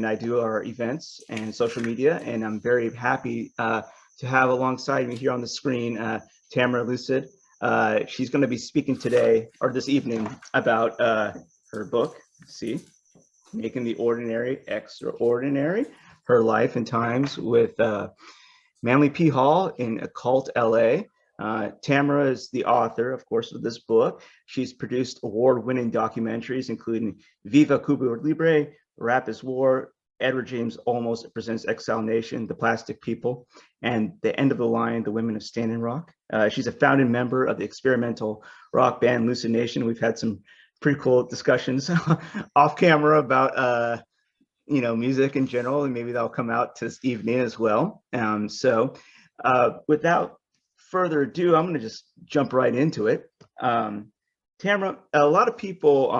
and I do our events and social media. And I'm very happy to have alongside me here on the screen Tamra Lucid. She's going to be speaking today or this evening about her book, see, Making the Ordinary Extraordinary, her life and times with Manil Hall in Occult LA. Tamra is the author, of course, of this book. She's produced award-winning documentaries, including Viva Cuba Libre, Rap is War, Edward James Olmos presents Exile Nation, The Plastic People, and The End of the Line, The Women of Standing Rock. She's a founding member of the experimental rock band Lucid Nation. We've had some pretty cool discussions off camera about music in general, and maybe that'll come out this evening as well. So without further ado, I'm going to just jump right into it. Tamra, a lot of people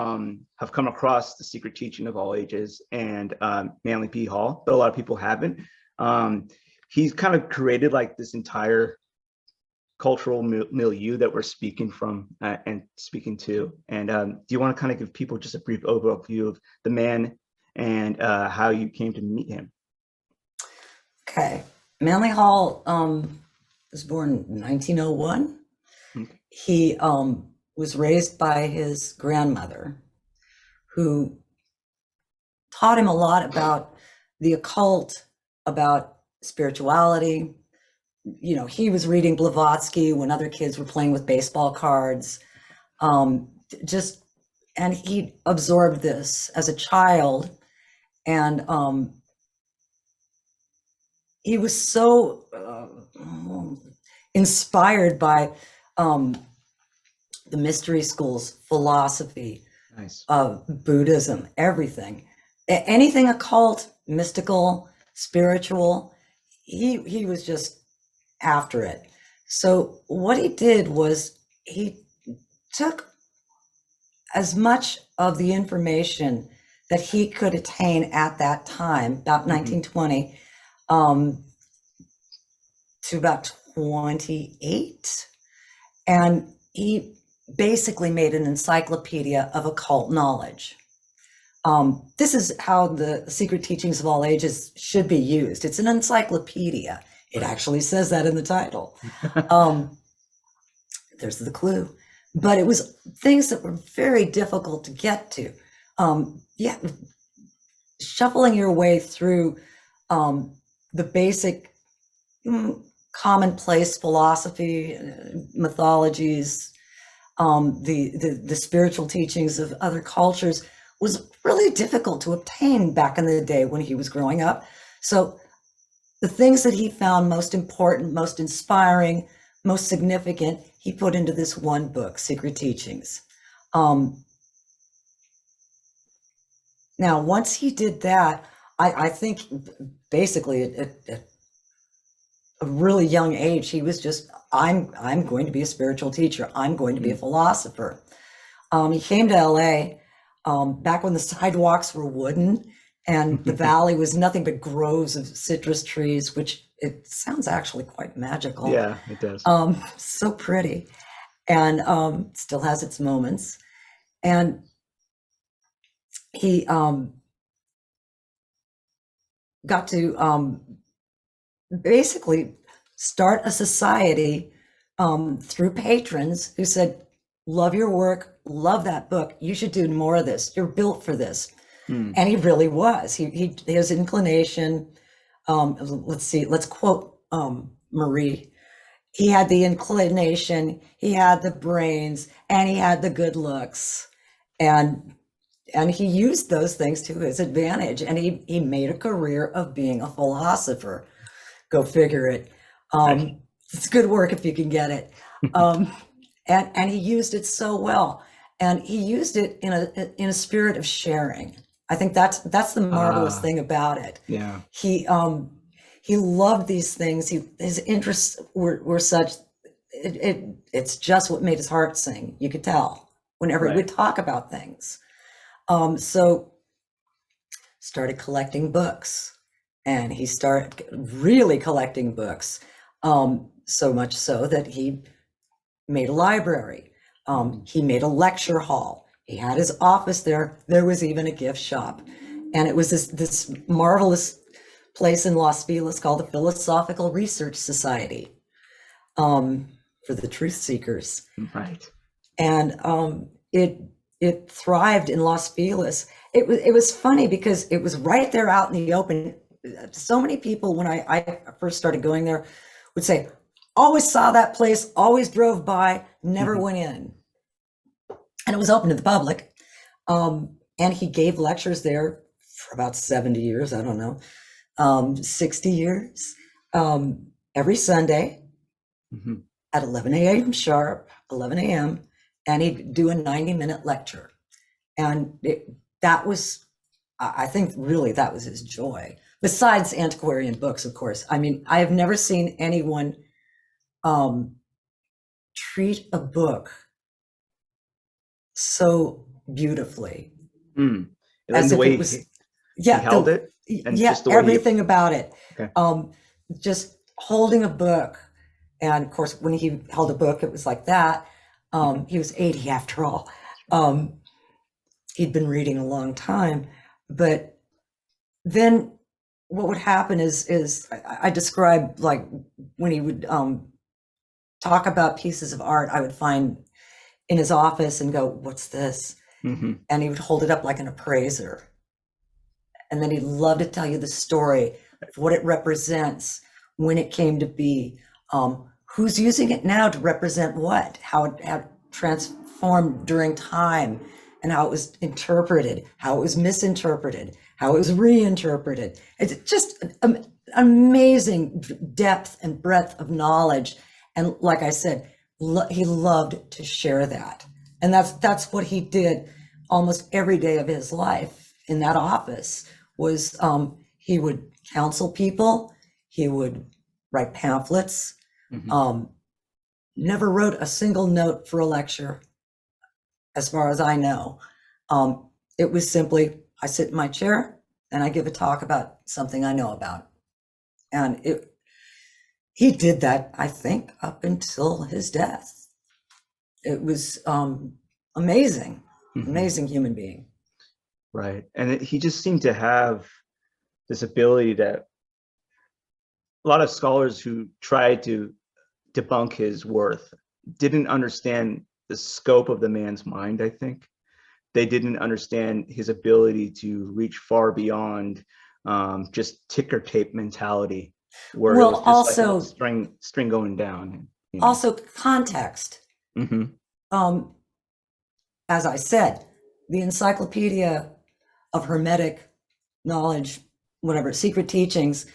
have come across the secret teaching of all ages and Manil Hall, but a lot of people haven't. He's kind of created like this entire cultural milieu that we're speaking from and speaking to. And do you want to kind of give people just a brief overview of the man and how you came to meet him? Okay. Manil Hall was born in 1901. Okay. He was raised by his grandmother, who taught him a lot about the occult, about spirituality. You know, he was reading Blavatsky when other kids were playing with baseball cards. And he absorbed this as a child. And he was so inspired by the mystery schools, philosophy, nice. Buddhism, everything, anything occult, mystical, spiritual. He was just after it. So what he did was he took as much of the information that he could attain at that time, about 1920, to about 28. And he basically made an encyclopedia of occult knowledge. This is how the secret teachings of all ages should be used. It's an encyclopedia. It actually says that in the title. There's the clue. But it was things that were very difficult to get to. Shuffling your way through the basic commonplace philosophy, mythologies, the spiritual teachings of other cultures was really difficult to obtain back in the day when he was growing up. So the things that he found most important, most inspiring, most significant, he put into this one book, Secret Teachings. Now, once he did that, I think basically at a really young age, he was just, I'm going to be a spiritual teacher. I'm going to be a philosopher. He came to LA back when the sidewalks were wooden and the valley was nothing but groves of citrus trees, which it sounds actually quite magical. Yeah, it does. So pretty, and still has its moments. And he got to basically start a society through patrons who said, love your work, love that book, you should do more of this, you're built for this. And he really was. His inclination, let's quote Marie. He had the inclination, he had the brains, and he had the good looks. And he used those things to his advantage. And he made a career of being a philosopher. Go figure it. It's good work if you can get it. And he used it so well. And he used it in a spirit of sharing. I think that's the marvelous thing about it. Yeah. He loved these things. His interests were such. It's just what made his heart sing. You could tell whenever he would talk about things. So started collecting books, and he started really collecting books. So much so that he made a library. He made a lecture hall. He had his office there. There was even a gift shop. And it was this marvelous place in Los Feliz called the Philosophical Research Society, for the truth seekers. Right. And it thrived in Los Feliz. It was funny because it was right there out in the open. So many people, when I first started going there, would say, always saw that place, always drove by, never went in. And it was open to the public. And he gave lectures there for about 70 years, I don't know, 60 years, every Sunday at 11 a.m. sharp, 11 a.m. And he'd do a 90-minute lecture. And that was, I think, really, that was his joy. Besides antiquarian books, of course. I mean, I have never seen anyone treat a book so beautifully. And as the if way it was, he held it, and just the way everything about it. Okay. Just holding a book. And of course, when he held a book, it was like that. He was 80 after all. He'd been reading a long time, but then what would happen is I describe, like, when he would talk about pieces of art, I would find in his office and go, what's this? And he would hold it up like an appraiser. And then he'd love to tell you the story of what it represents, when it came to be, who's using it now to represent what, how it transformed during time, and how it was interpreted, how it was misinterpreted, how it was reinterpreted. It's just an amazing depth and breadth of knowledge. And like I said, he loved to share that. And that's what he did almost every day of his life in that office. Was he would counsel people, he would write pamphlets, never wrote a single note for a lecture, as far as I know. It was simply, I sit in my chair and I give a talk about something I know about. And he did that, I think, up until his death. It was amazing, amazing human being. Right. And he just seemed to have this ability that a lot of scholars who tried to debunk his worth didn't understand the scope of the man's mind, I think. They didn't understand his ability to reach far beyond just ticker tape mentality, where it was just also, like a string going down. Also context. As I said, the Encyclopedia of Hermetic Knowledge, whatever, secret teachings,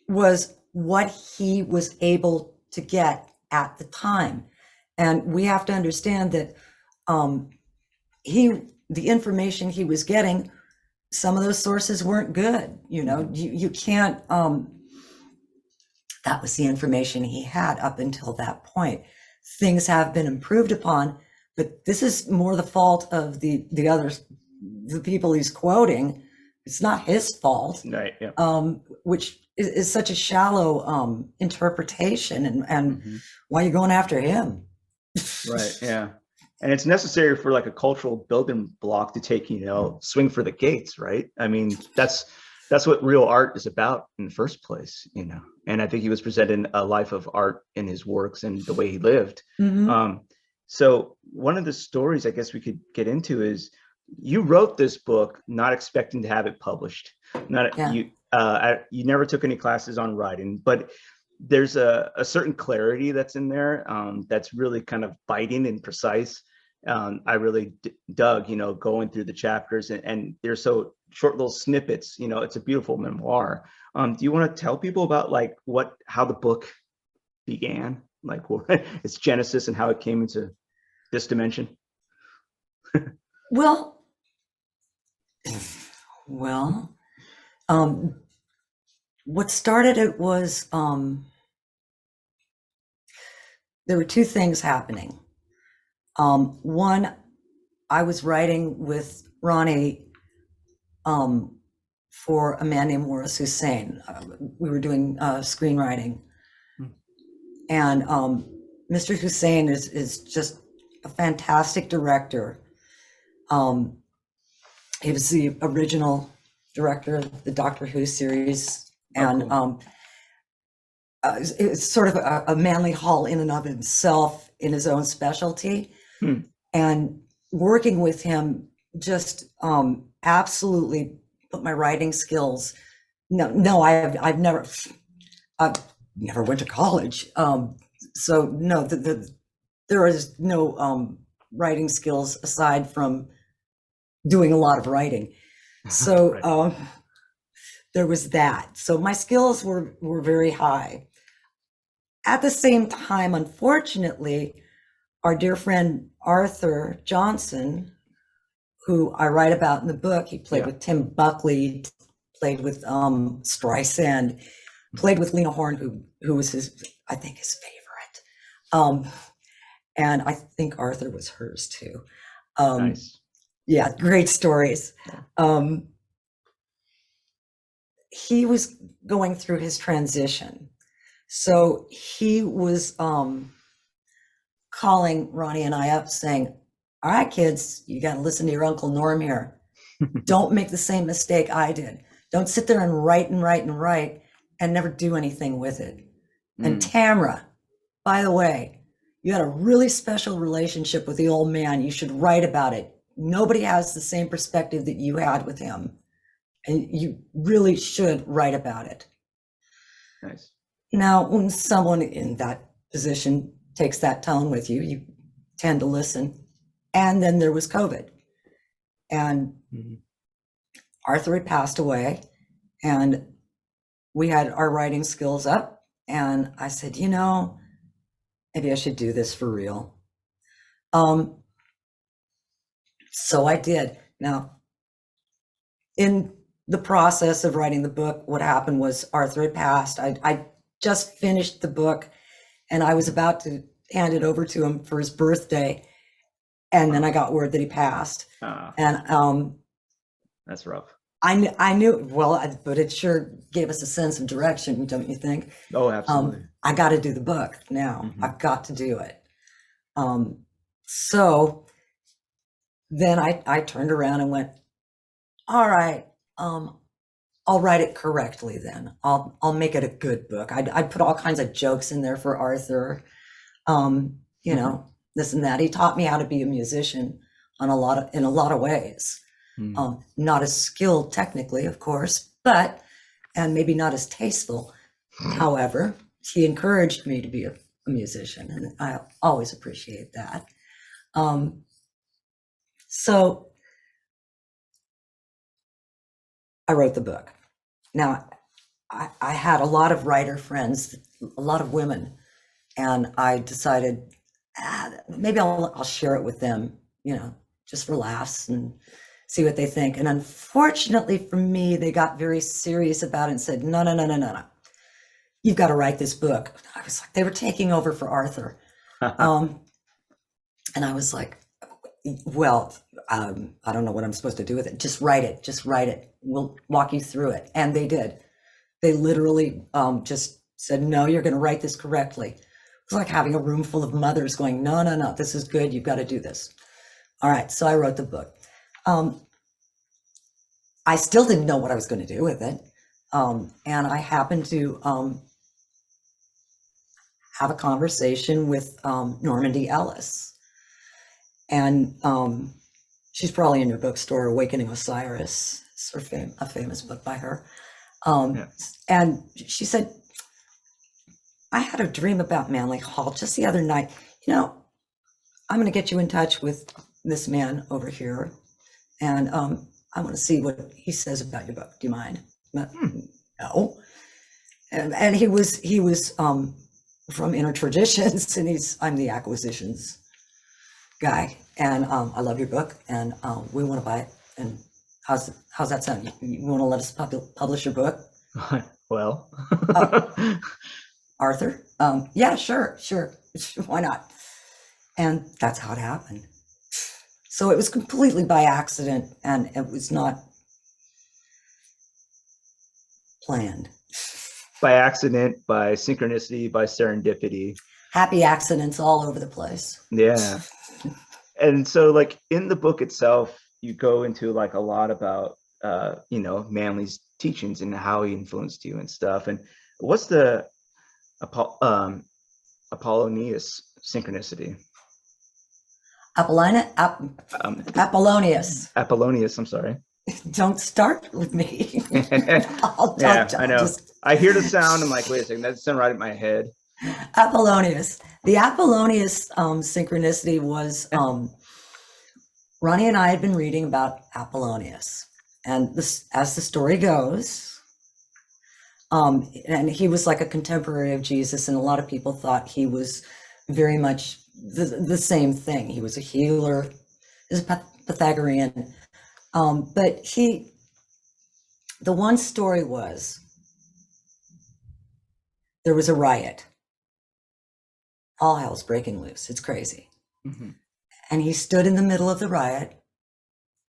was what he was able to get at the time. And we have to understand that the information he was getting, some of those sources weren't good. You can't, that was the information he had up until that point. Things have been improved upon, but this is more the fault of the people he's quoting. It's not his fault, right? Yeah. Which is such a shallow interpretation, and why are you going after him? Right. Yeah. And it's necessary for like a cultural building block to take, swing for the gates, right? I mean, that's what real art is about in the first place, and I think he was presenting a life of art in his works and the way he lived. So one of the stories I guess we could get into is, you wrote this book not expecting to have it published. You never took any classes on writing, but there's a certain clarity that's in there that's really kind of biting and precise. I really dug, going through the chapters, and they're so short little snippets. It's a beautiful memoir. Do you want to tell people about like how the book began, like its genesis and how it came into this dimension? Well, what started it was there were two things happening. One, I was writing with Ronnie for a man named Morris Hussein. We were doing screenwriting, and Mr. Hussein is just a fantastic director. He was the original director of the Doctor Who series, and cool. it's sort of a Manly Hall in and of himself, in his own specialty. And working with him just absolutely put my writing skills. I've never went to college, so no, there is no writing skills aside from doing a lot of writing. So Right. there was that. So my skills were very high. At the same time, unfortunately, our dear friend Arthur Johnson, who I write about in the book, he played with Tim Buckley, played with Streisand, played with Lena Horne, who was I think his favorite. And I think Arthur was hers too. Nice. Yeah, great stories. He was going through his transition. So he was calling Ronnie and I up saying, all right, kids, you got to listen to your Uncle Norm here. Don't make the same mistake I did. Don't sit there and write and never do anything with it. And Tamra, by the way, you had a really special relationship with the old man. You should write about it. Nobody has the same perspective that you had with him. And you really should write about it. Nice. Now, when someone in that position takes that tone with you, you tend to listen. And then there was COVID. And Arthur had passed away, and we had our writing skills up. And I said, maybe I should do this for real. So I did. Now, in the process of writing the book, what happened was Arthur had passed. I just finished the book, and I was about to hand it over to him for his birthday. And then I got word that he passed. And that's rough. I knew, well, but it sure gave us a sense of direction, don't you think? Oh, absolutely. I got to do the book now. I've got to do it. So then I turned around and went, all right, I'll write it correctly then. I'll make it a good book. I'd put all kinds of jokes in there for Arthur, this and that. He taught me how to be a musician in a lot of ways. Not as skilled technically, of course, and maybe not as tasteful. However, he encouraged me to be a musician, and I always appreciate that. So I wrote the book. Now, I had a lot of writer friends, a lot of women, and I decided maybe I'll share it with them, just for laughs and see what they think. And unfortunately for me, they got very serious about it and said, no. You've got to write this book. I was like, they were taking over for Arthur. And I was like, well, I don't know what I'm supposed to do with it. Just write it. We'll walk you through it. And they did. They literally just said, no, you're going to write this correctly. It was like having a room full of mothers going, no, this is good. You've got to do this. All right. So I wrote the book. I still didn't know what I was going to do with it. And I happened to have a conversation with Normandy Ellis. And she's probably in your bookstore, Awakening Osiris. It's a famous book by her. And she said, I had a dream about Manly Hall just the other night. I'm going to get you in touch with this man over here. And I want to see what he says about your book. Do you mind? No. And he was from Inner Traditions, and I'm the acquisitions guy. And I love your book, and we want to buy it. And how's that sound? You want to let us publish your book? Well, Arthur? Yeah, sure. Why not? And that's how it happened. So it was completely by accident, and it was not planned. By accident, by synchronicity, by serendipity. Happy accidents all over the place. Yeah. And so, like, in the book itself, you go into like a lot about you know, Manly's teachings and how he influenced you and stuff. And what's the Apollonius synchronicity? Apollonius. Apollonius, I'm sorry. Don't start with me. Yeah, I know. I hear the sound. I'm like, wait a second, that's sound right in my head. Apollonius. The Apollonius synchronicity was Ronnie and I had been reading about Apollonius, and this, as the story goes, and he was like a contemporary of Jesus, and a lot of people thought he was very much the same thing. He was a healer, he was a Pythagorean, but the one story was there was a riot. All hell's breaking loose. It's crazy. Mm-hmm. And he stood in the middle of the riot,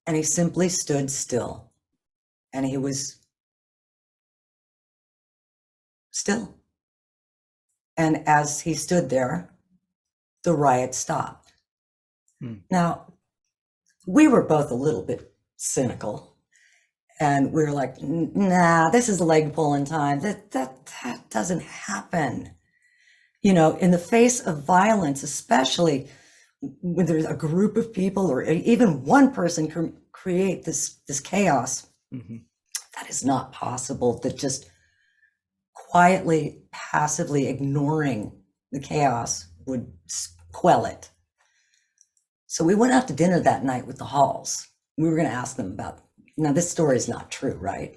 and he simply stood still, and he was still. And as he stood there, the riot stopped. Now, we were both a little bit cynical, and we were like, nah, this is leg pulling time. That doesn't happen. You know, in the face of violence, especially when there's a group of people or even one person can create this chaos, that is not possible. That just quietly, passively ignoring the chaos would quell it. So we went out to dinner that night with the Halls. We were going to ask them about, now this story is not true, right?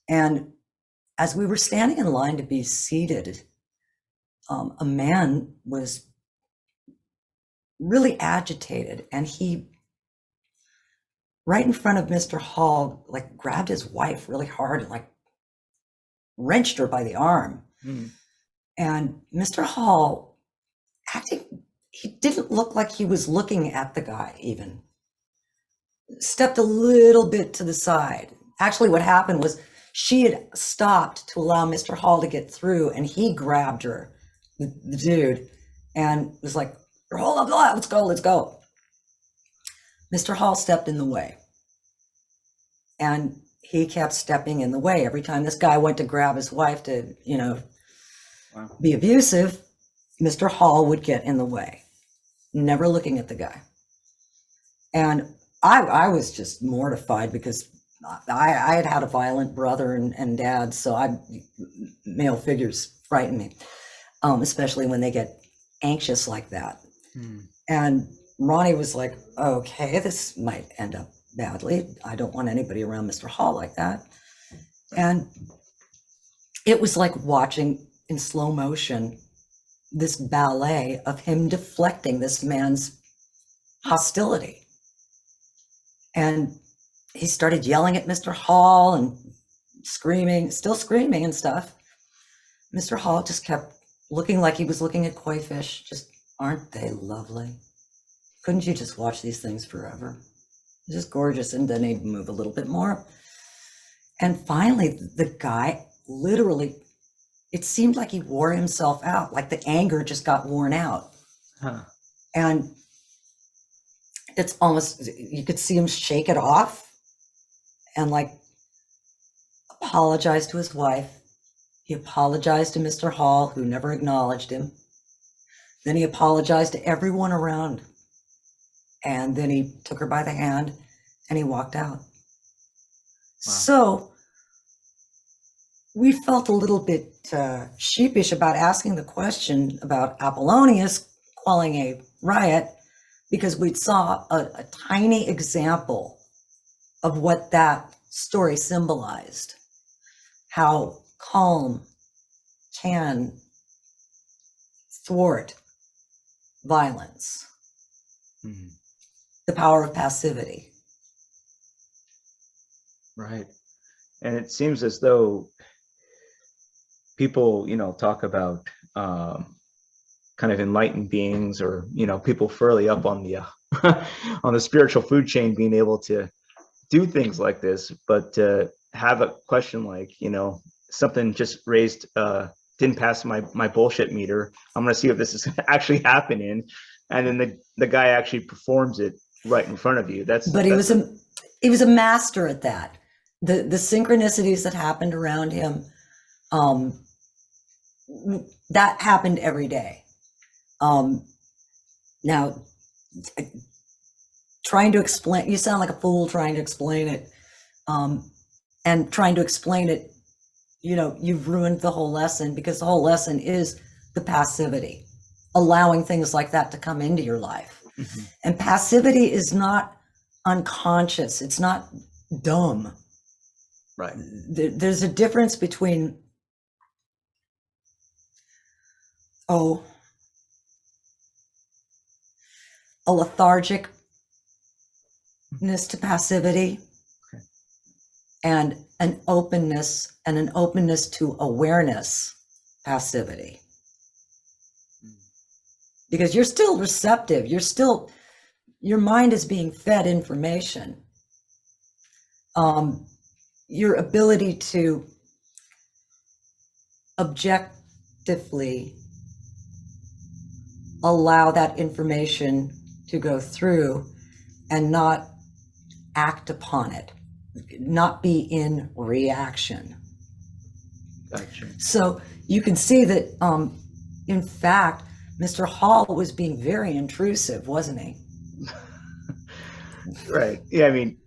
And as we were standing in line to be seated, a man was really agitated, and he, right in front of Mr. Hall, like grabbed his wife really hard and like wrenched her by the arm. And Mr. Hall, he didn't look like he was looking at the guy even. Stepped a little bit to the side. Actually, what happened was she had stopped to allow Mr. Hall to get through, and he grabbed her, the dude, and was like, hold up, let's go. Mr. Hall stepped in the way, and he kept stepping in the way. Every time this guy went to grab his wife to, you know, be abusive, Mr. Hall would get in the way, never looking at the guy. And I was just mortified because I had had a violent brother and dad, so male figures frighten me, especially when they get anxious like that. And Ronnie was like, okay, this might end up badly. I don't want anybody around Mr. Hall like that. And it was like watching in slow motion this ballet of him deflecting this man's hostility. And he started yelling at Mr. Hall and still screaming and stuff. Mr. Hall just kept looking like he was looking at koi fish. Just, aren't they lovely? Couldn't you just watch these things forever? Just gorgeous. And then he'd move a little bit more. And finally, the guy literally, it seemed like he wore himself out, like the anger just got worn out. And it's almost, you could see him shake it off and like apologize to his wife. He apologized to Mr. Hall, who never acknowledged him. Then he apologized to everyone around. And then he took her by the hand and he walked out. Wow. So we felt a little bit sheepish about asking the question about Apollonius quelling a riot, because we saw a tiny example of what that story symbolized, how calm can thwart violence, the power of passivity. Right. And it seems as though people, you know, talk about kind of enlightened beings, or, you know, people fairly up on the on the spiritual food chain being able to do things like this, but have a question like, you know, something just raised, didn't pass my bullshit meter. I'm going to see if this is actually happening. And then the guy actually performs it right in front of you. But he was a master at that. The synchronicities that happened around him, that happened every day. Now, trying to explain, you sound like a fool trying to explain it, and trying to explain it, you've ruined the whole lesson, because the whole lesson is the passivity, allowing things like that to come into your life. Mm-hmm. And passivity is not unconscious. It's not dumb. Right. There's a difference between, a lethargicness to passivity, okay, and an openness to awareness passivity. Because you're still receptive. Your mind is being fed information. Your ability to objectively allow that information to go through and not act upon it, not be in reaction. Gotcha. So you can see that, in fact, Mr. Hall was being very intrusive, wasn't he? Right. Yeah. I mean,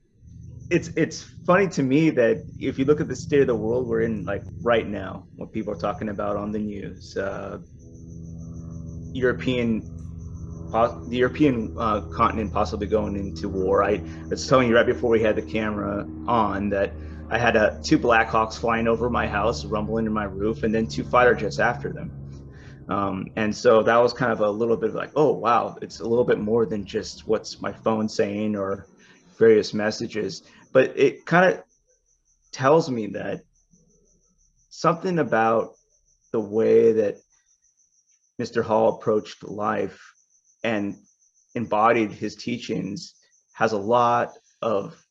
it's funny to me that if you look at the state of the world we're in, like right now, what people are talking about on the news, the European continent possibly going into war. I was telling you right before we had the camera on that I had 2 Black Hawks flying over my house, rumbling in my roof, and then 2 fighter jets after them. And so that was kind of a little bit like, oh, wow, it's a little bit more than just what's my phone saying or various messages. But it kind of tells me that something about the way that Mr. Hall approached life and embodied his teachings has a lot of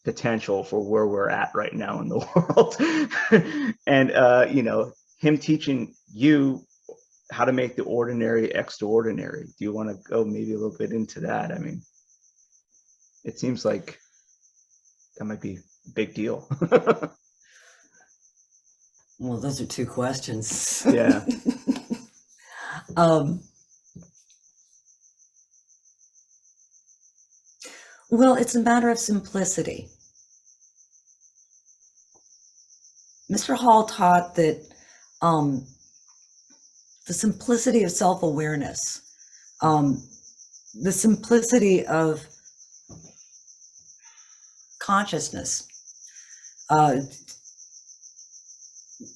potential for where we're at right now in the world. And, him teaching you how to make the ordinary extraordinary. Do you want to go maybe a little bit into that? I mean, it seems like that might be a big deal. Well, those are 2 questions. Yeah. Well, it's a matter of simplicity. Mr. Hall taught that the simplicity of self-awareness, the simplicity of consciousness,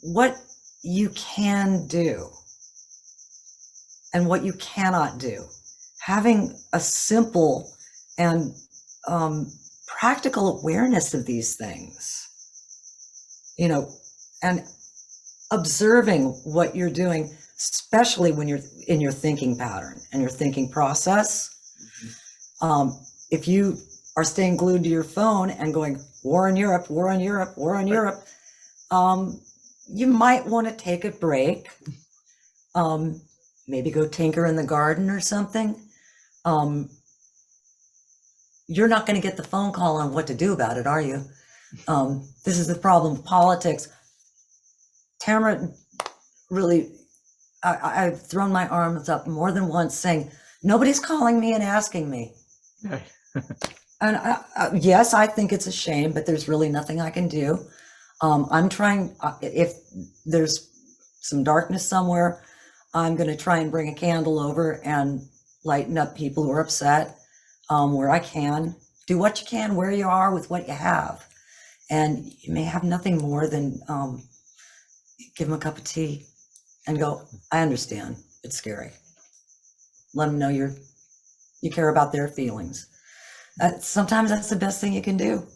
what you can do and what you cannot do, having a simple and practical awareness of these things, and observing what you're doing, especially when you're in your thinking pattern and your thinking process. If you are staying glued to your phone and going, war in Europe, war in Europe, war in Europe, you might want to take a break, maybe go tinker in the garden or something. You're not going to get the phone call on what to do about it, are you? This is the problem with politics. Tamra, really, I've thrown my arms up more than once saying, nobody's calling me and asking me. And yes, I think it's a shame, but there's really nothing I can do. I'm trying, if there's some darkness somewhere, I'm going to try and bring a candle over and lighten up people who are upset, where I can. Do what you can where you are with what you have. And you may have nothing more than give them a cup of tea and go, I understand, it's scary. Let them know you care about their feelings. Sometimes that's the best thing you can do.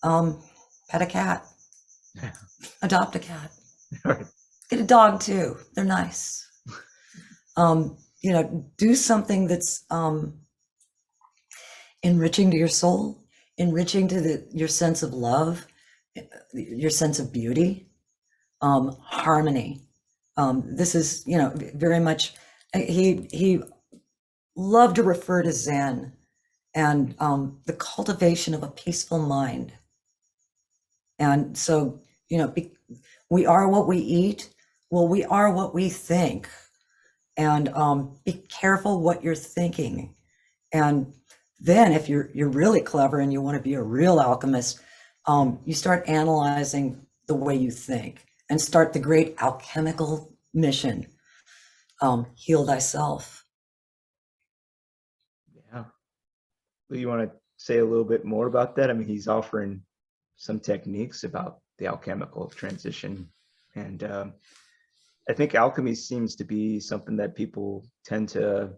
Pet a cat, adopt a cat, get a dog too, they're nice. Do something that's enriching to your soul, enriching to your sense of love, your sense of beauty, harmony. This is, very much, he loved to refer to Zen and the cultivation of a peaceful mind. And so, we are what we eat. Well, we are what we think. And be careful what you're thinking. And then if you're really clever and you want to be a real alchemist, you start analyzing the way you think and start the great alchemical mission, heal thyself. Yeah. Well, you want to say a little bit more about that? I mean, he's offering some techniques about the alchemical transition. And I think alchemy seems to be something that people tend to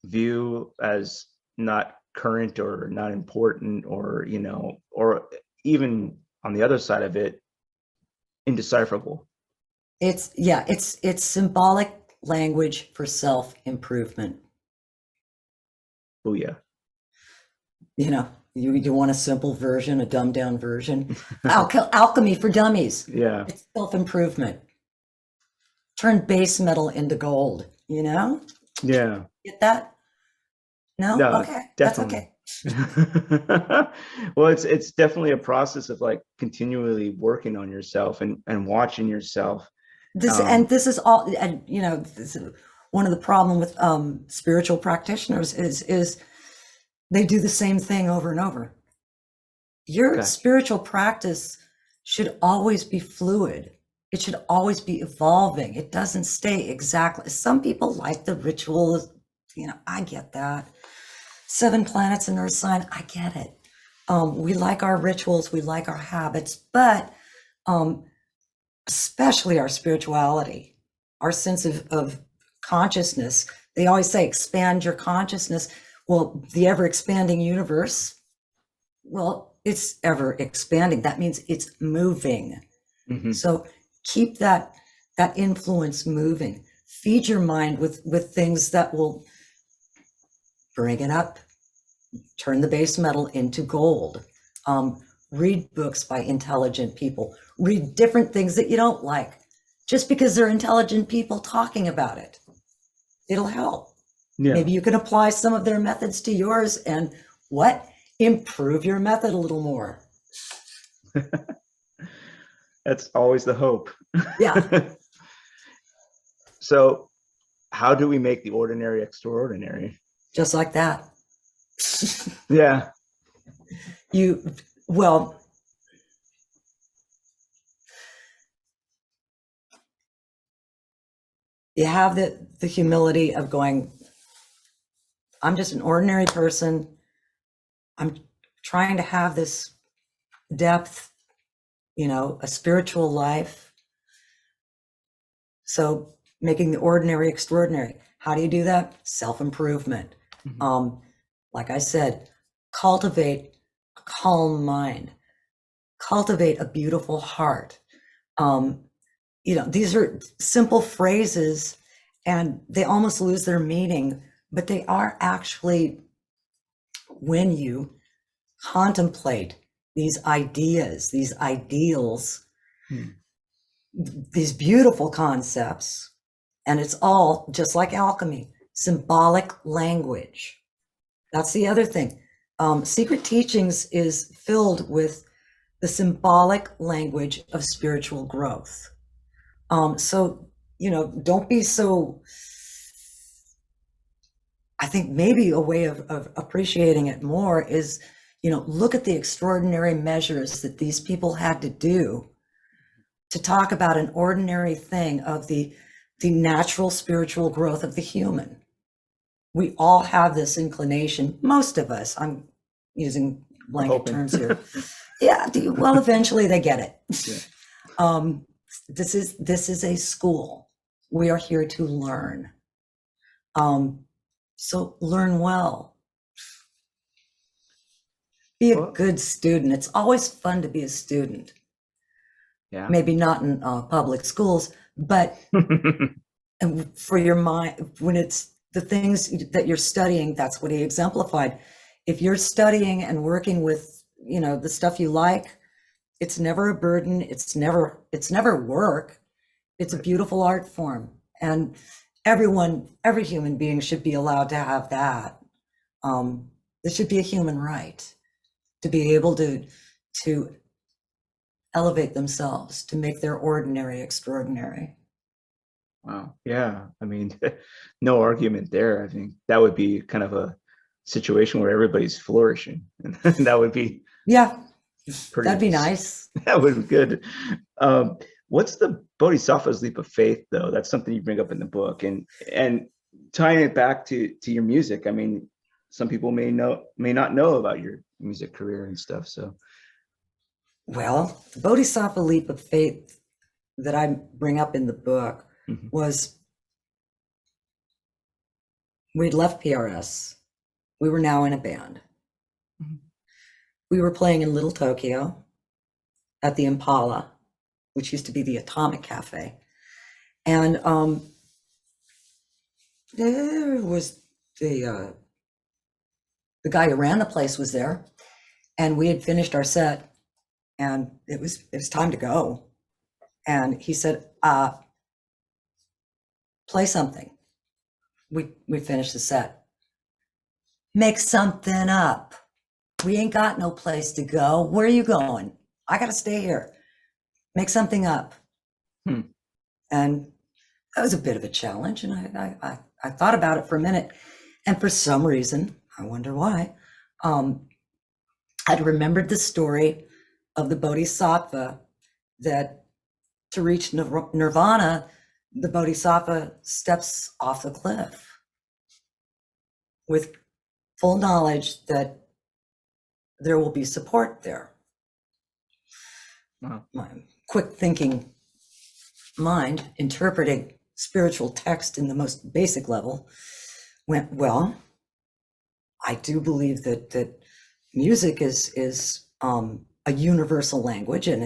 view as not current or not important, or, or even on the other side of it, indecipherable. It's symbolic language for self-improvement. Booyah. You want a simple version, a dumbed down version. Alchemy for dummies. Yeah. It's self-improvement. Turn base metal into gold, Yeah. Get that? No? Okay. Definitely. That's okay. Well, it's definitely a process of like continually working on yourself and watching yourself. This is all, and this is one of the problem with spiritual practitioners is they do the same thing over and over. Your spiritual practice should always be fluid. It should always be evolving. It doesn't stay exactly. Some people like the ritual, I get that. 7 planets in Earth sign, I get it. We like our rituals, we like our habits, but especially our spirituality, our sense of consciousness. They always say, expand your consciousness. Well, the ever expanding universe, well, it's ever expanding. That means it's moving. Mm-hmm. So keep that influence moving. Feed your mind with things that will bring it up, turn the base metal into gold. Read books by intelligent people. Read different things that you don't like. Just because they're intelligent people talking about it, it'll help. Yeah. Maybe you can apply some of their methods to yours and improve your method a little more. That's always the hope. Yeah. So how do we make the ordinary extraordinary? Just like that. Yeah. You have the humility of going, I'm just an ordinary person. I'm trying to have this depth, a spiritual life. So making the ordinary extraordinary. How do you do that? Self-improvement. Mm-hmm. Like I said, cultivate a calm mind, cultivate a beautiful heart. These are simple phrases and they almost lose their meaning, but they are actually, when you contemplate these ideas, these ideals, these beautiful concepts, and it's all just like alchemy, symbolic language. That's the other thing. Secret Teachings is filled with the symbolic language of spiritual growth. So, don't be so, I think maybe a way of appreciating it more is, look at the extraordinary measures that these people had to do to talk about an ordinary thing of the natural spiritual growth of the human. We all have this inclination, most of us, I'm using blanket terms here. Yeah, well, eventually they get it. Yeah. This is a school. We are here to learn. So learn well. Be a good student. It's always fun to be a student. Yeah. Maybe not in public schools, but for your mind, when it's the things that you're studying, that's what he exemplified. If you're studying and working with, the stuff you like, it's never a burden. It's never work. It's a beautiful art form. And every human being should be allowed to have that. This should be a human right to be able to elevate themselves, to make their ordinary extraordinary. Wow. Yeah. I mean, no argument there. I think that would be kind of a situation where everybody's flourishing, and that would be Yeah, pretty. that'd be nice. That would be good. What's the Bodhisattva's leap of faith, though? That's something you bring up in the book, and tying it back to your music. I mean, some people may not know about your music career and stuff. So, Well, the Bodhisattva leap of faith that I bring up in the book was we'd left PRS. We were now in a band. We were playing in Little Tokyo at the Impala, which used to be the Atomic Cafe. And there was the guy who ran the place was there, and we had finished our set, and it was time to go. And he said, play something. We finished the set. Make something up. We ain't got no place to go. Where are you going? I got to stay here. Make something up. And that was a bit of a challenge. And I thought about it for a minute. And for some reason, I wonder why, I'd remembered the story of the Bodhisattva, that to reach nirvana, the Bodhisattva steps off the cliff with full knowledge that there will be support there. wow. My quick thinking mind, interpreting spiritual text in the most basic level, went, well, I do believe that music is a universal language, and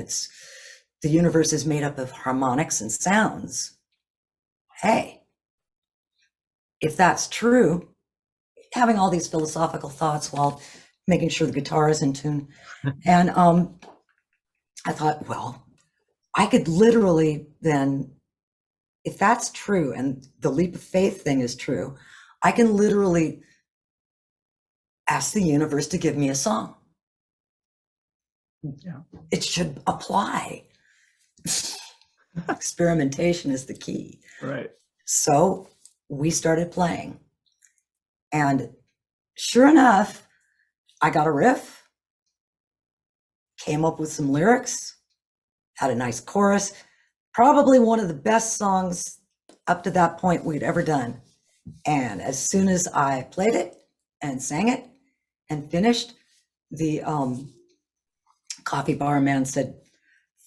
the universe is made up of harmonics and sounds. Hey, if that's true, having all these philosophical thoughts while making sure the guitar is in tune. And I thought, well, I could literally then, if that's true, and the leap of faith thing is true, I can literally ask the universe to give me a song. Yeah. It should apply. Experimentation is the key. Right. So we started playing. And sure enough, I got a riff, came up with some lyrics, had a nice chorus, probably one of the best songs up to that point we'd ever done. And as soon as I played it and sang it and finished, the coffee bar man said,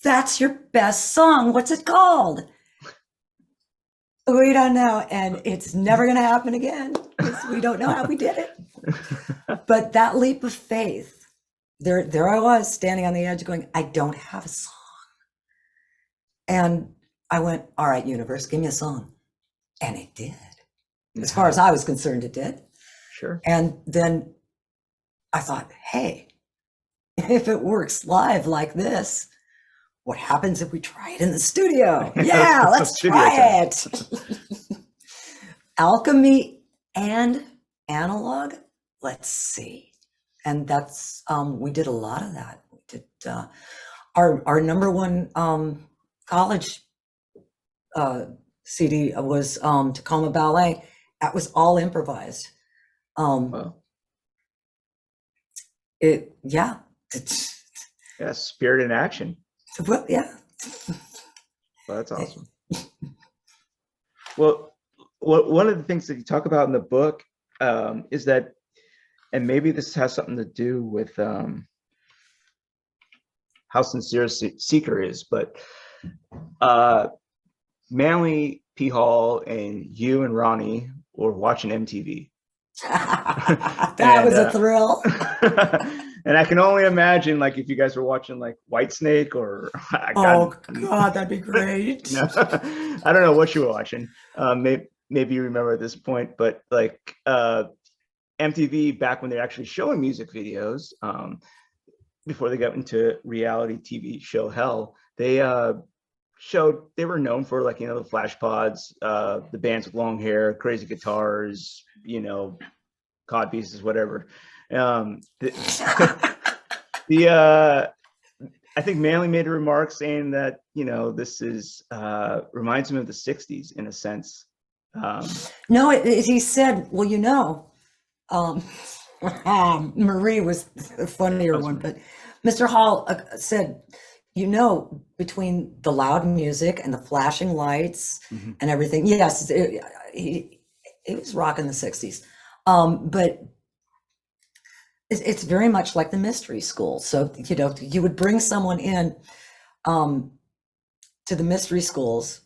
"That's your best song. What's it called?" We don't know, and it's never going to happen again because we don't know how we did it. But that leap of faith, there I was standing on the edge going, I don't have a song. And I went, all right, universe, give me a song. And it did. As far as I was concerned, it did. Sure. And then I thought, hey, if it works live like this, what happens if we try it in the studio? Yeah, let's try it. Alchemy and analog, let's see. And that's, we did a lot of that. We did, our number one college CD was Tacoma Ballet. That was all improvised. Wow. Yeah, Spirit in action. well, yeah. Well, that's awesome. Well, one of the things that you talk about in the book is that, and maybe this has something to do with how sincere a seeker is, but Manly P. Hall and you and Ronnie were watching MTV. That was a thrill. And I can only imagine, like, if you guys were watching like Whitesnake or God, that'd be great. No, I don't know what you were watching. Maybe you remember at this point, but like MTV, back when they're actually showing music videos, before they got into reality TV show hell, they were known for, like, you know, the flash pods, the bands with long hair, crazy guitars, you know, cod pieces, whatever. The I think Manley made a remark saying that, you know, this is reminds him of the 60s in a sense. No, he said, well, you know, Marie was the funnier one, but Mr. Hall said, you know, between the loud music and the flashing lights and everything, yes, he was rocking the 60s. But it's very much like the mystery school. So, you know, you would bring someone in to the mystery schools.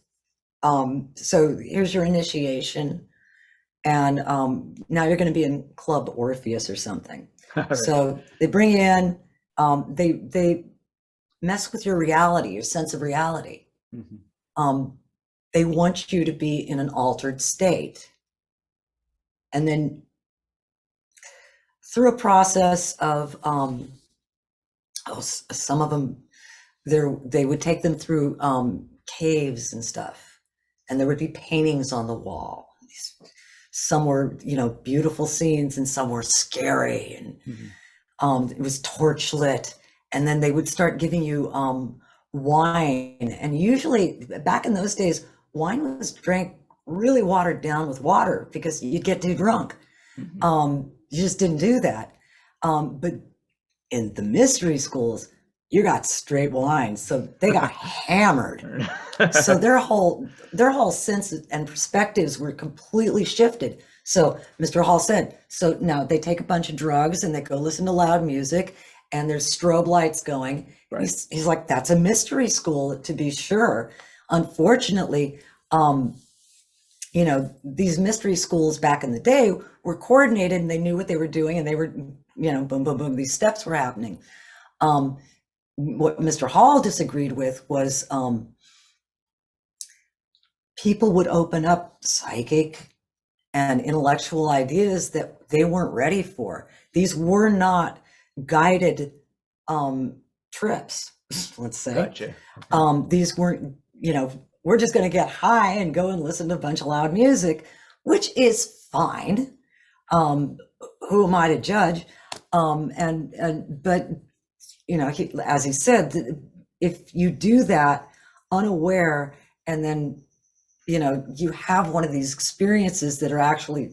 So here's your initiation. And now you're going to be in Club Orpheus or something. So they bring you in, they mess with your reality, your sense of reality. They want you to be in an altered state. And then through a process of, some of them, they would take them through caves and stuff. And there would be paintings on the wall. Some were, you know, beautiful scenes and some were scary, and it was torch lit. And then they would start giving you wine. And usually back in those days, wine was drank really watered down with water because you'd get too drunk. You just didn't do that. But in the mystery schools, you got straight wine. So they got hammered. So their whole sense and perspectives were completely shifted. So Mr. Hall said, so now they take a bunch of drugs and they go listen to loud music and there's strobe lights going. Right. He's like, that's a mystery school, to be sure. Unfortunately, you know, these mystery schools back in the day were coordinated and they knew what they were doing and they were, you know, boom, boom, boom, these steps were happening. What Mr. Hall disagreed with was people would open up psychic and intellectual ideas that they weren't ready for. These were not guided trips, let's say. Gotcha. These weren't, you know, we're just going to get high and go and listen to a bunch of loud music, which is fine. Who am I to judge? But you know, as he said, if you do that unaware, and then, you know, you have one of these experiences that are actually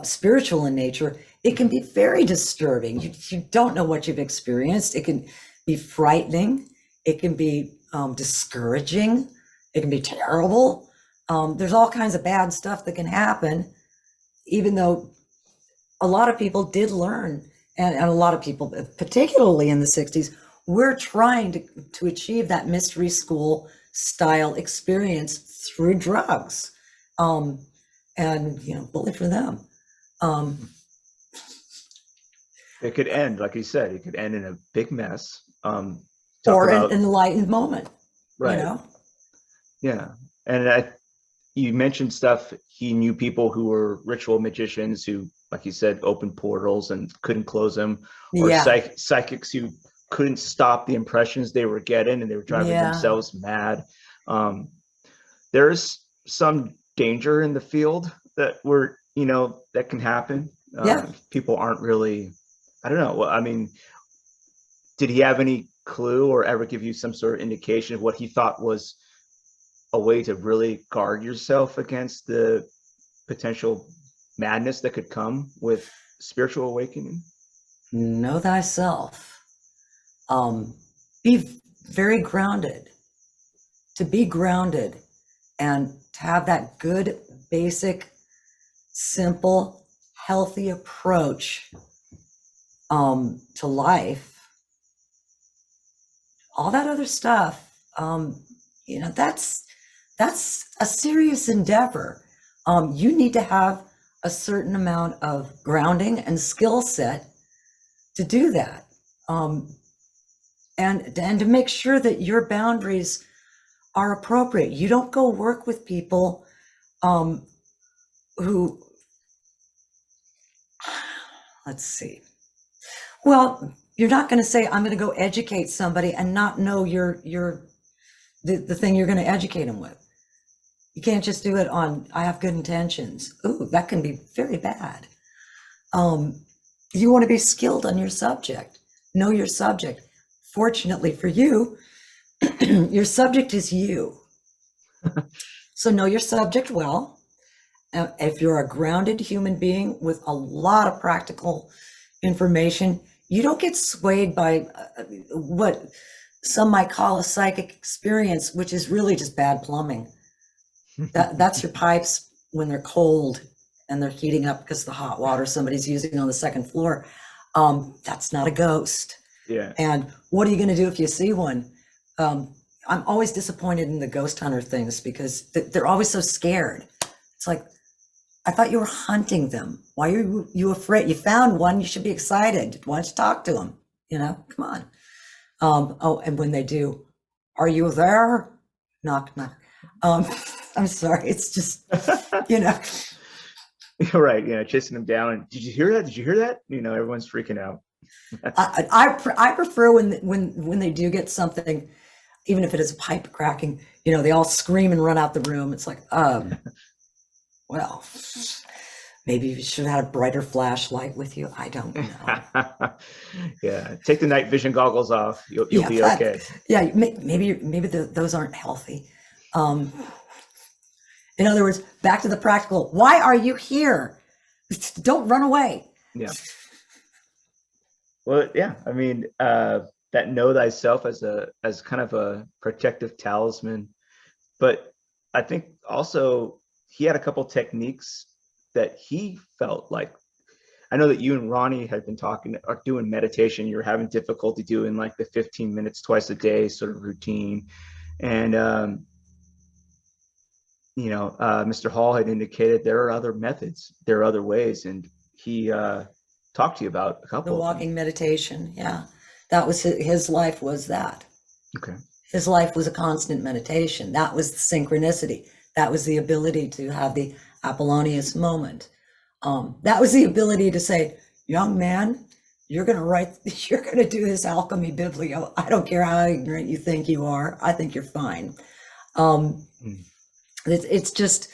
spiritual in nature, it can be very disturbing. You don't know what you've experienced. It can be frightening. It can be discouraging. It can be terrible. There's all kinds of bad stuff that can happen, even though a lot of people did learn. And a lot of people, particularly in the 60s, we're trying to achieve that mystery school style experience through drugs. And, you know, bully for them. It could end, like you said, it could end in a big mess. Or an enlightened moment. Right. You know? Yeah. And you mentioned stuff, he knew people who were ritual magicians who, like you said, opened portals and couldn't close them, or psychics who couldn't stop the impressions they were getting and they were driving themselves mad. There's some danger in the field that that can happen. People aren't really, I don't know. Well, I mean, did he have any clue or ever give you some sort of indication of what he thought was a way to really guard yourself against the potential madness that could come with spiritual awakening? Know thyself. Be very grounded. To be grounded and to have that good, basic, simple, healthy approach to life. All that other stuff, you know, that's a serious endeavor. You need to have a certain amount of grounding and skill set to do that. And to make sure that your boundaries are appropriate. You don't go work with people who, let's see. Well, you're not going to say, I'm going to go educate somebody and not know the thing you're going to educate them with. You can't just do it on, I have good intentions. Ooh, that can be very bad. You want to be skilled on your subject. Know your subject. Fortunately for you, your subject is you. So know your subject well. If you're a grounded human being with a lot of practical information, you don't get swayed by what some might call a psychic experience, which is really just bad plumbing. That's your pipes when they're cold and they're heating up because of the hot water somebody's using on the second floor. That's not a ghost. Yeah. And what are you going to do if you see one? I'm always disappointed in the ghost hunter things because they're always so scared. It's like, I thought you were hunting them. Why are you afraid? You found one, you should be excited. Why don't you talk to them? You know, come on. Oh, and when they do, are you there? Knock, knock. I'm sorry. It's just, you know. You're right. Yeah, chasing them down. And did you hear that? Did you hear that? You know, everyone's freaking out. I prefer when they do get something, even if it is a pipe cracking, you know, they all scream and run out the room. It's like, well, maybe you should have had a brighter flashlight with you. I don't know. Yeah, take the night vision goggles off. You'll be okay. Yeah, maybe those aren't healthy. In other words, back to the practical. Why are you here? Don't run away. Yeah. Well, yeah. I mean, that know thyself as kind of a protective talisman, but I think also he had a couple techniques that he felt like. I know that you and Ronnie had been talking or doing meditation. You're having difficulty doing like the 15 minutes twice a day sort of routine, and you know, Mr. Hall had indicated there are other methods, there are other ways, and he talked to you about a couple. The walking meditation, yeah, that was his life. Was that? Okay. His life was a constant meditation. That was the synchronicity. That was the ability to have the Apollonius moment. That was the ability to say, young man, you're going to do this alchemy biblio. I don't care how ignorant you think you are. I think you're fine. It's just,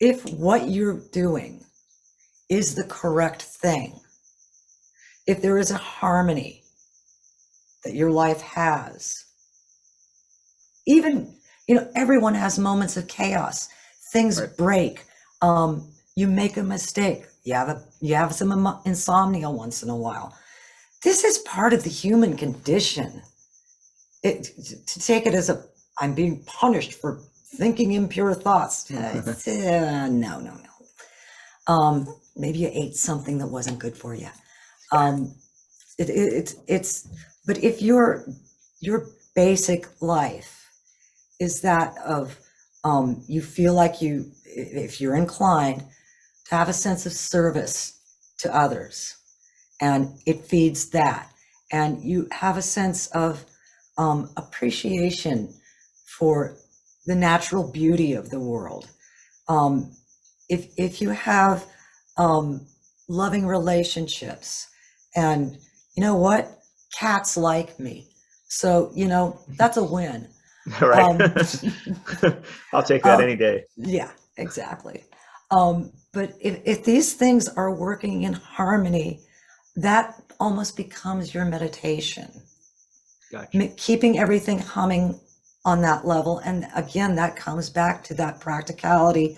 if what you're doing is the correct thing, if there is a harmony that your life has, even, you know, everyone has moments of chaos. Things break. You make a mistake. You have some insomnia once in a while. This is part of the human condition. To take it as I'm being punished for thinking impure thoughts. No. Maybe you ate something that wasn't good for you. But if your basic life is that of you feel like if you're inclined to have a sense of service to others, and it feeds that, and you have a sense of appreciation for the natural beauty of the world. If you have loving relationships, and you know what, cats like me, so you know that's a win. Right. I'll take that any day. Yeah, exactly. But if these things are working in harmony, that almost becomes your meditation. Gotcha. Keeping everything humming on that level. And again, that comes back to that practicality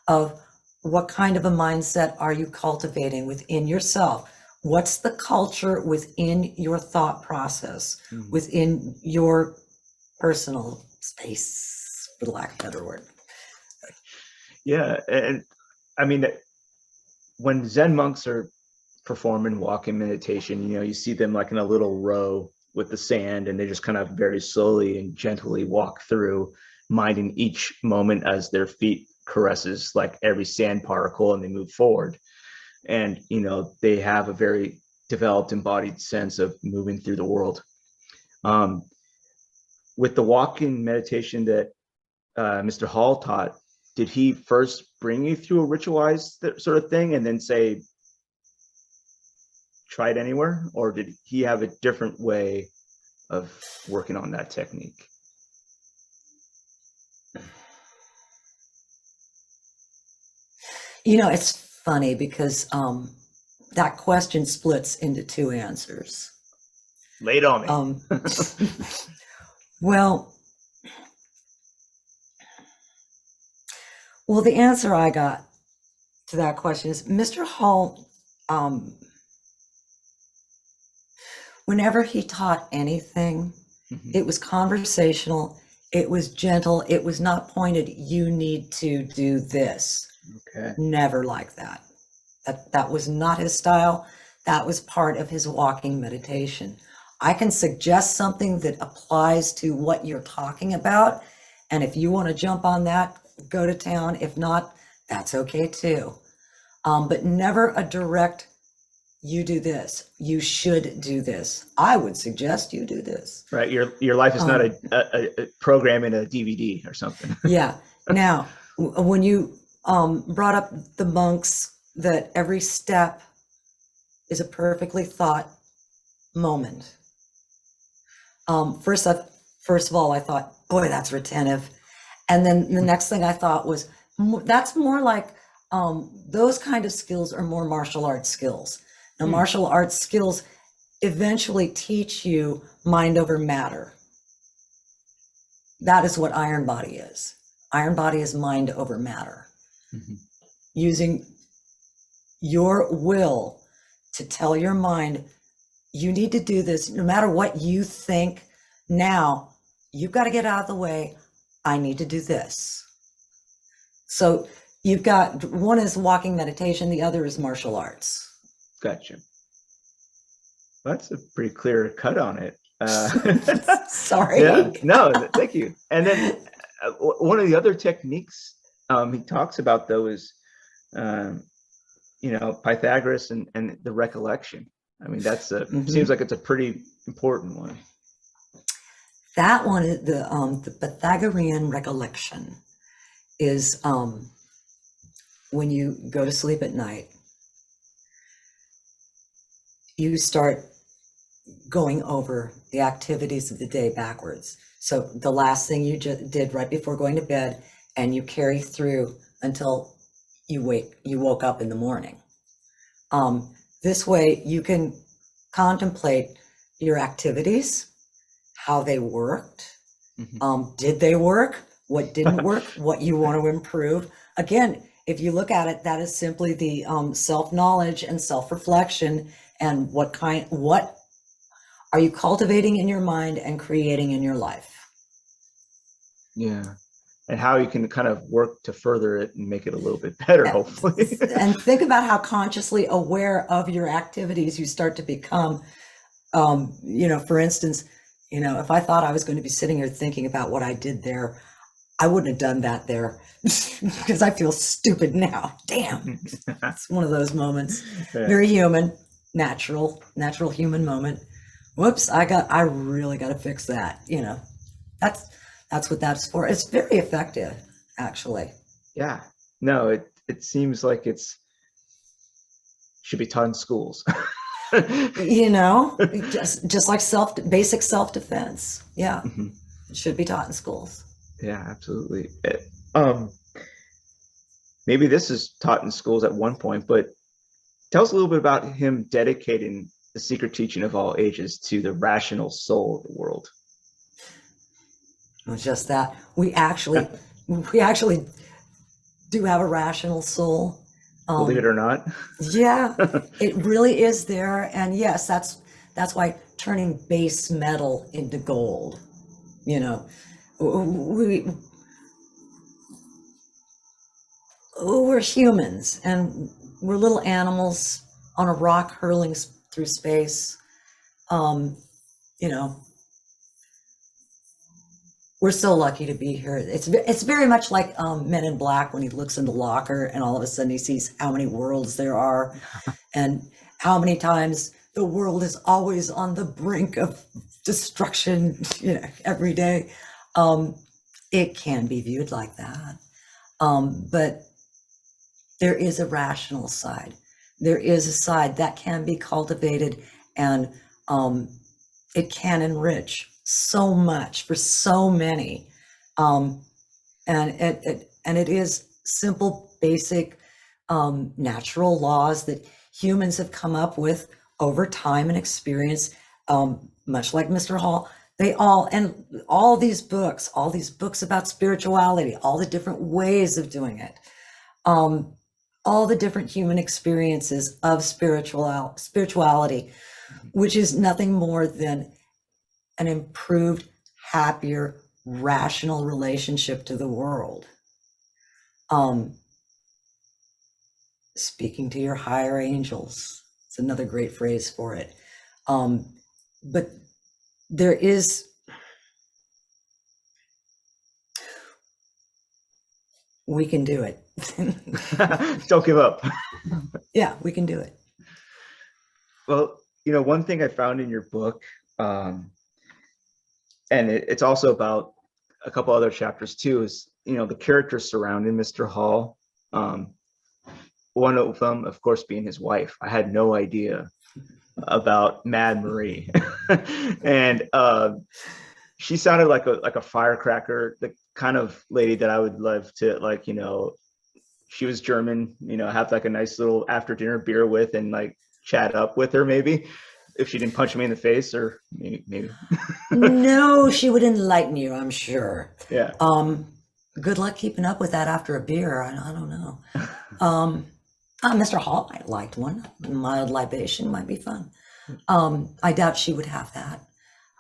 of what kind of a mindset are you cultivating within yourself? What's the culture within your thought process, within your personal space, for lack of a better word? Yeah. And I mean, when Zen monks are performing walking meditation, you know, you see them like in a little row with the sand, and they just kind of very slowly and gently walk through, minding each moment as their feet caresses like every sand particle, and they move forward. And, you know, they have a very developed embodied sense of moving through the world. With the walking meditation that Mr. Hall taught, did he first bring you through a ritualized sort of thing and then say, try it anywhere? Or did he have a different way of working on that technique? It's funny because that question splits into two answers. Lay it on me. Well, the answer I got to that question is Mr. Hall, whenever he taught anything, it was conversational, it was gentle, it was not pointed, you need to do this. Okay. Never like that. That was not his style. That was part of his walking meditation. I can suggest something that applies to what you're talking about. And if you want to jump on that, go to town. If not, that's okay too. But never a direct, you do this, you should do this. I would suggest you do this. Right. Your life is not a program in a DVD or something. Yeah. Now, when you brought up the monks, that every step is a perfectly thought moment. First of all, I thought, boy, that's retentive. And then the next thing I thought was, that's more like, those kind of skills are more martial arts skills. Now, martial arts skills eventually teach you mind over matter. That is what Iron Body is. Iron Body is mind over matter. Using your will to tell your mind, you need to do this, no matter what you think. Now, you've got to get out of the way. I need to do this. So you've got, one is walking meditation, the other is martial arts. Gotcha. That's a pretty clear cut on it. Sorry. Yeah, no, thank you. And then one of the other techniques he talks about, though, is, Pythagoras and the recollection. I mean, that's seems like it's a pretty important one. That one is the Pythagorean recollection is when you go to sleep at night, you start going over the activities of the day backwards. So the last thing you did right before going to bed, and you carry through until you woke up in the morning. This way you can contemplate your activities, how they worked. Did they work? What didn't work? What you want to improve? Again, if you look at it, that is simply the self-knowledge and self-reflection, and what are you cultivating in your mind and creating in your life? Yeah. And how you can kind of work to further it and make it a little bit better, hopefully. And think about how consciously aware of your activities you start to become. For instance, if I thought I was going to be sitting here thinking about what I did there, I wouldn't have done that there because I feel stupid now. Damn. It's one of those moments. Yeah. Very human, natural human moment. Whoops, I really got to fix that. That's what that's for. It's very effective, actually. Yeah. No, it seems like should be taught in schools. Just like basic self-defense. Yeah. It should be taught in schools. Yeah, absolutely. Maybe this is taught in schools at one point, but tell us a little bit about him dedicating the secret teaching of all ages to the rational soul of the world. Well, just that we actually do have a rational soul. Believe it or not. Yeah, it really is there. And yes, that's why turning base metal into gold, we're humans and we're little animals on a rock hurling through space. We're so lucky to be here. It's very much like Men in Black, when he looks in the locker and all of a sudden he sees how many worlds there are and how many times the world is always on the brink of destruction, every day. It can be viewed like that. But there is a rational side. There is a side that can be cultivated, and it can enrich so much for so many. And it is simple, basic natural laws that humans have come up with over time and experience, much like Mr. Hall. All these books about spirituality, all the different ways of doing it, all the different human experiences of spirituality, which is nothing more than an improved, happier, rational relationship to the world. Speaking to your higher angels. It's another great phrase for it. But there is, we can do it. Don't give up. Yeah, we can do it. Well, one thing I found in your book, and it's also about a couple other chapters too, is, the characters surrounding Mr. Hall. One of them, of course, being his wife. I had no idea about Mad Marie. And she sounded like a firecracker, the kind of lady that I would love to, she was German, have like a nice little after dinner beer with and like chat up with her, maybe, if she didn't punch me in the face, or maybe. No, she would enlighten you, I'm sure. Yeah. Good luck keeping up with that after a beer. I don't know. Mr. Hall might like one. Mild libation might be fun. I doubt she would have that.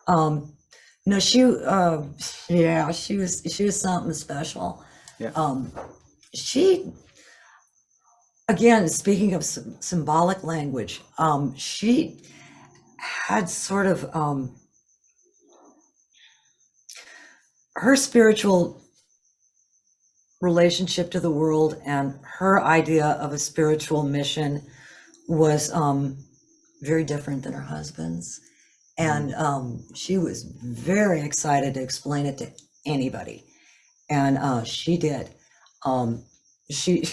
No, she was something special. Yeah. She, again, speaking of symbolic language, she had sort of her spiritual relationship to the world, and her idea of a spiritual mission was very different than her husband's. And she was very excited to explain it to anybody. And she did. She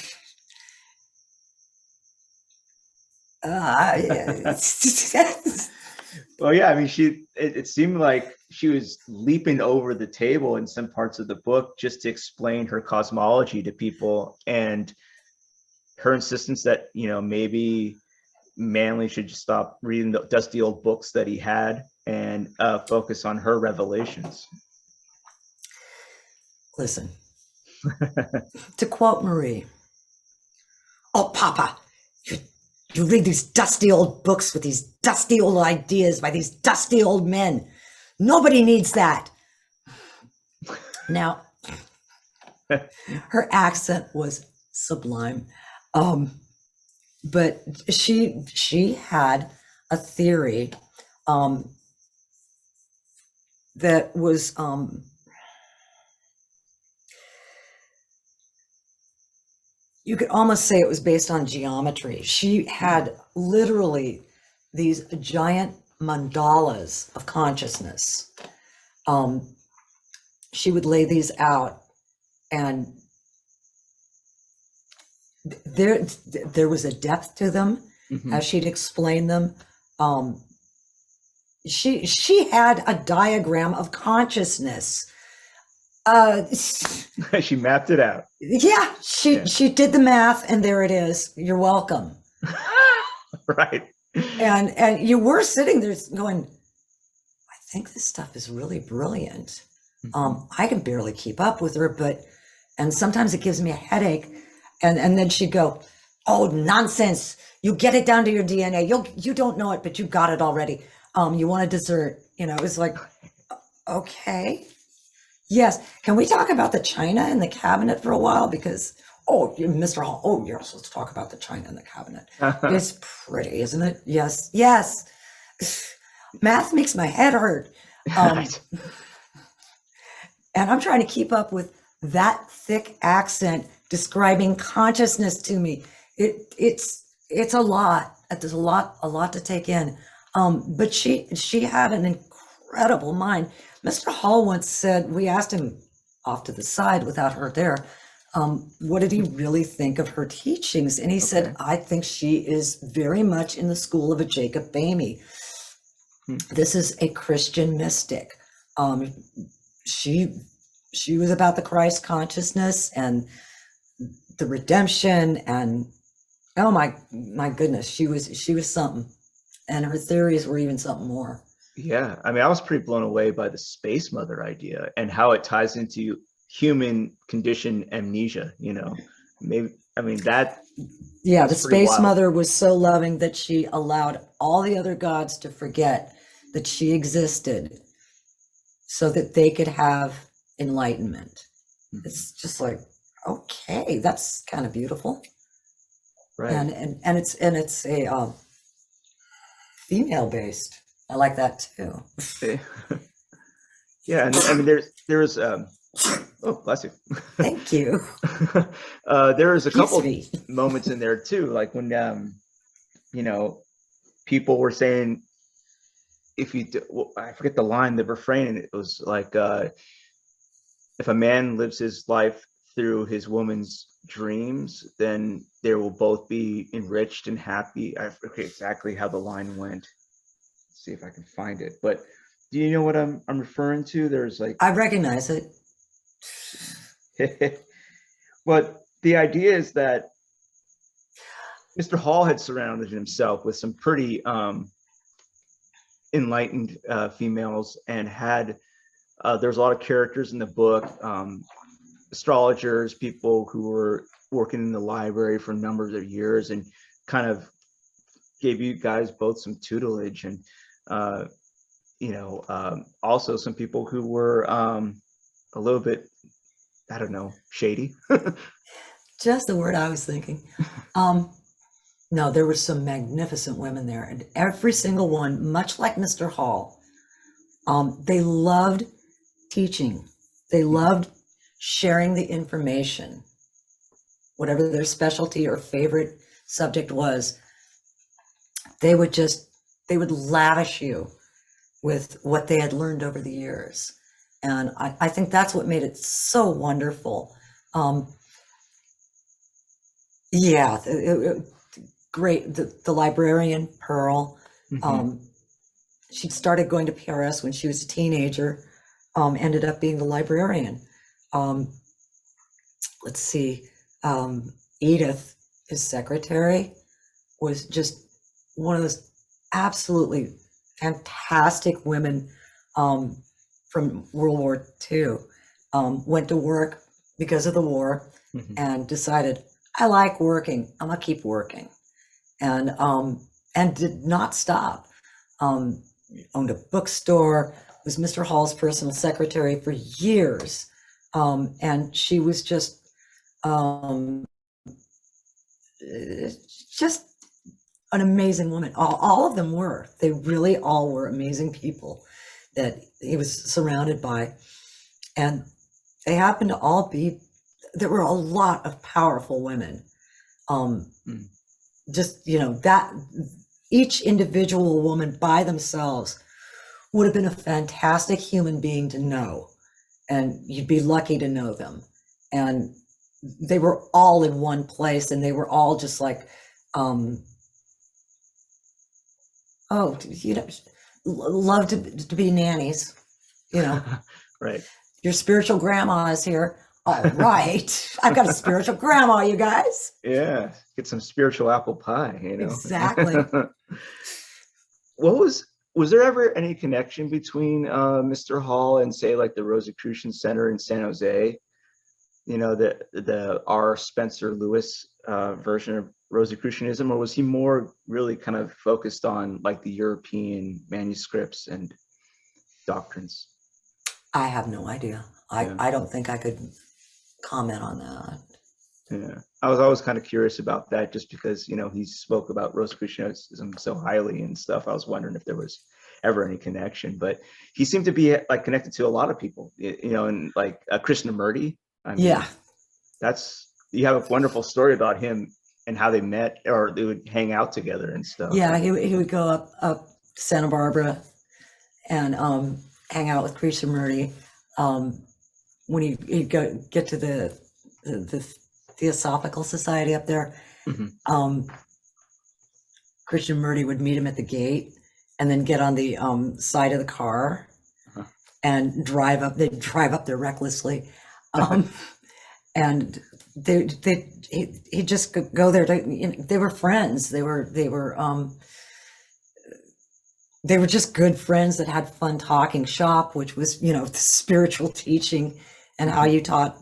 Well, yeah, I mean, it seemed like she was leaping over the table in some parts of the book just to explain her cosmology to people, and her insistence that, maybe Manly should just stop reading the dusty old books that he had and focus on her revelations. Listen, to quote Marie, "Oh, Papa, you read these dusty old books with these dusty old ideas by these dusty old men. Nobody needs that." Now, her accent was sublime. But she had a theory that was you could almost say it was based on geometry. She had literally these giant mandalas of consciousness. She would lay these out, and there was a depth to them, as she'd explain them. She had a diagram of consciousness. She mapped it out. Yeah, she did the math, and there it is. You're welcome. Right. And you were sitting there going, I think this stuff is really brilliant. I can barely keep up with her, and sometimes it gives me a headache. And then she'd go, "Oh, nonsense. You get it down to your DNA. You don't know it, but you got it already. You want a dessert." It was like, okay. Yes. Can we talk about the china in the cabinet for a while? Because, Mr. Hall, yes, let's talk about the china in the cabinet. It's pretty, isn't it? Yes. Yes. Math makes my head hurt. Right. And I'm trying to keep up with that thick accent describing consciousness to me. It's a lot. There's a lot to take in. But she had an incredible mind. Mr. Hall once said, we asked him off to the side without her there, what did he really think of her teachings? And he said, I think she is very much in the school of a Jacob Boehme. This is a Christian mystic. She was about the Christ consciousness and the redemption and Oh my goodness, she was something, and her theories were even something more. Yeah, I mean, I was pretty blown away by the space mother idea and how it ties into human condition amnesia, you know. Maybe, I mean, Yeah, that's the pretty space wild. mother was so loving that she allowed all the other gods to forget that she existed so that they could have enlightenment. Mhm. It's just like, okay, that's kind of beautiful. Right. And it's a female based. I like that too. Eh, Yeah, and I mean, there was oh, bless you. Thank you. There was a Keeps couple me. moments in there too, like when you know, people were saying if you do, well, I forget the line, the refrain, and it was like if a man lives his life through his woman's dreams, then they will both be enriched and happy. I forget exactly how the line went. Let's see if I can find it. But do you know what I'm referring to? There's like, I recognize it. but the idea is that Mr. Hall had surrounded himself with some pretty enlightened females and had there's a lot of characters in the book, astrologers, people who were working in the library for numbers of years, and kind of gave you guys both some tutelage, and uh, also some people who were a little bit, I don't know, shady. Just the word I was thinking. Um, no, there were some magnificent women there, and every single one, much like Mr. Hall, they loved teaching. They loved sharing the information, whatever their specialty or favorite subject was. They would lavish you with what they had learned over the years. And I think that's what made it so wonderful. Um, yeah, great. The librarian, Pearl, Mhm. um, she started going to PRS when she was a teenager, ended up being the librarian. Um, let's see, Edith, his secretary, was just one of those absolutely fantastic women from World War II. Went to work because of the war Mhm. and decided, I like working. I'm gonna keep working, and did not stop. Um, Owned a bookstore, was Mr. Hall's personal secretary for years, and she was um, just an amazing woman. All of them were. They really all were amazing people that he was surrounded by. And they happened to all be, there were a lot of powerful women. Um, Mm. just, that each individual woman by themselves would have been a fantastic human being to know. And you'd be lucky to know them. And they were all in one place, and they were all just like, um, oh, love to be nannies. You know, Right. your spiritual grandma is here. All right, I've got a spiritual grandma, you guys. Yeah, get some spiritual apple pie, you Exactly. know. What was there ever any connection between Mr. Hall and say like the Rosicrucian Center in San Jose? You know, the R. Spencer Lewis version of Rosicrucianism, or was he more really kind of focused on like the European manuscripts and doctrines? I have no idea. Yeah. I don't think I could comment on that. Yeah, I was always kind of curious about that, just because he spoke about Rosicrucianism so highly and stuff. I was wondering if there was ever any connection, but he seemed to be like connected to a lot of people, and like Krishnamurti. I Yeah, mean, that's you have a wonderful story about him and how they met, or they would hang out together and stuff. yeah. He would go up to Santa Barbara and hang out with Krishnamurti. When he'd get to the Theosophical Society up there, Mhm. um, Krishnamurti would meet him at the gate and then get on the side of the car Uh-huh. and drive up. They'd drive up there recklessly, um, and he'd just go there to, they were friends. They were just good friends that had fun talking shop, which was, the spiritual teaching and how you taught,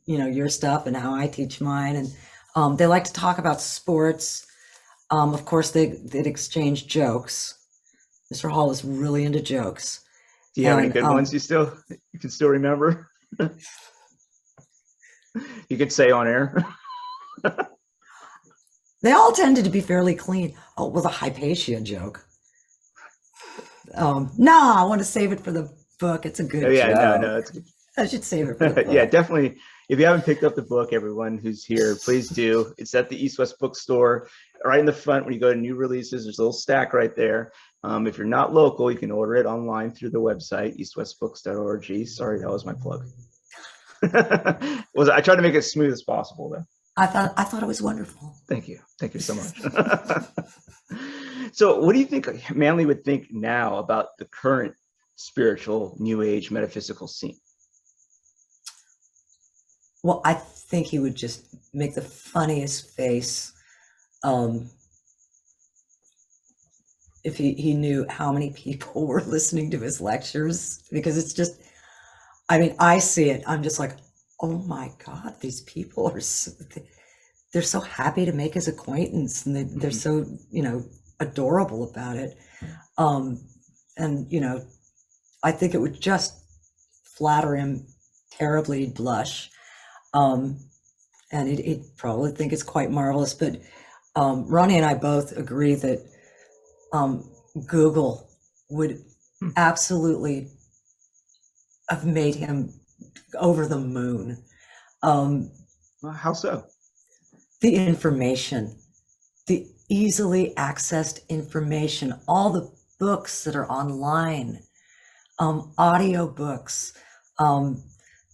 your stuff and how I teach mine. And they like to talk about sports. Of course, they'd exchange jokes. Mr. Hall was really into jokes. Do you have any good ones you can still remember? You could say on air. They all tended to be fairly clean. Oh, well, the Hypatia joke. No, I want to save it for the book. It's a good joke. No, it's good. I should save it for the book. Yeah, definitely. If you haven't picked up the book, everyone who's here, please do. It's at the East West Bookstore, right in the front. When you go to new releases, there's a little stack right there. If you're not local, you can order it online through the website, eastwestbooks.org. Sorry, that was my plug. I tried to make it as smooth as possible, though. I thought it was wonderful. Thank you so much. So what do you think Manly would think now about the current spiritual New Age metaphysical scene? Well, I think he would just make the funniest face if he knew how many people were listening to his lectures, because it's just, I see it. I'm just like, oh my God, these people are they're so happy to make his acquaintance, and they're so, adorable about it. And, I think it would just flatter him terribly. He'd blush. And he'd probably think it's quite marvelous. But Ronnie and I both agree that Google would absolutely have made him over the moon. How so? The information, the easily accessed information, all the books that are online, audio books,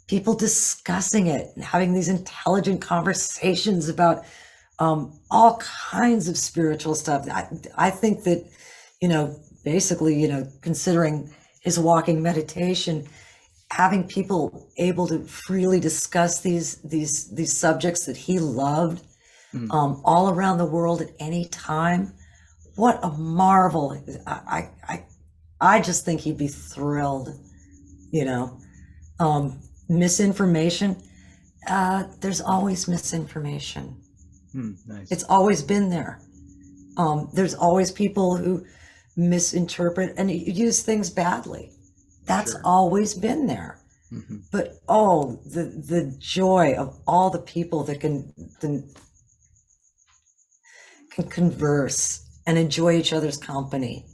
people discussing it and having these intelligent conversations about all kinds of spiritual stuff. I think that, basically, considering his walking meditation, having people able to freely discuss these subjects that he loved, all around the world at any time. What a marvel. I just think he'd be thrilled, misinformation. There's always misinformation. Nice. It's always been there. There's always people who misinterpret and use things badly. That's always been there. But the joy of all the people that can converse and enjoy each other's company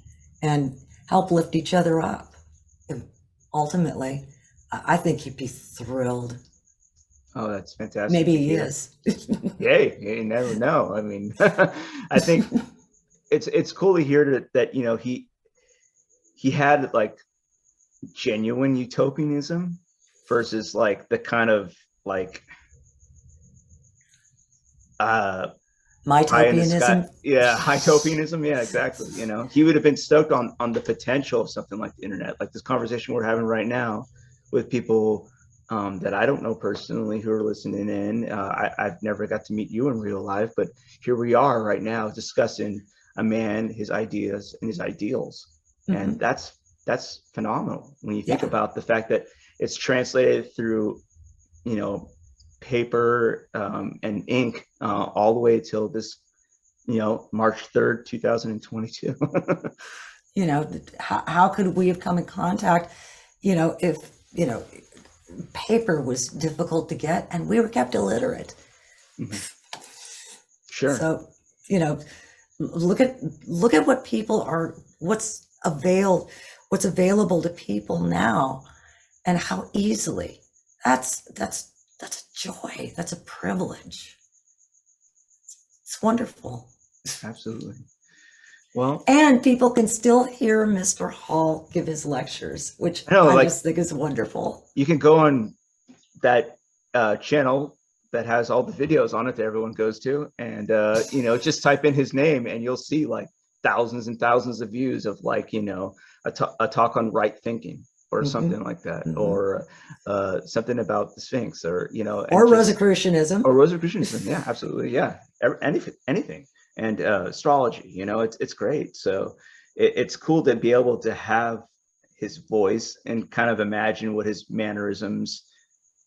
and help lift each other up. And ultimately, I think he'd be thrilled. Oh, that's fantastic. Maybe he is. Yay, you never know. I think it's cool to hear that he had like genuine utopianism versus like the kind of like Mytopianism. Hytopianism. Yeah, exactly. He would have been stoked on the potential of something like the internet, like this conversation we're having right now with people that I don't know personally who are listening in. I've never got to meet you in real life, but here we are right now discussing a man, his ideas and his ideals. And that's phenomenal when you think about the fact that it's translated through, paper and ink all the way till this, March 3rd, 2022. How could we have come in contact, if, paper was difficult to get and we were kept illiterate. Sure. So, look at what people are, what's available to people now, and how easily. That's a joy. That's a privilege. It's wonderful. Absolutely. Well, and people can still hear Mr. Hall give his lectures, which I just think is wonderful. You can go on that channel that has all the videos on it that everyone goes to, and just type in his name and you'll see like thousands and thousands of views of like a talk on right thinking. or Mhm. something like that, Mhm. or something about the Sphinx, or Or and just Rosicrucianism. or Rosicrucianism. Yeah, absolutely. Yeah, anything, and astrology. It's great. So it's cool to be able to have his voice and kind of imagine what his mannerisms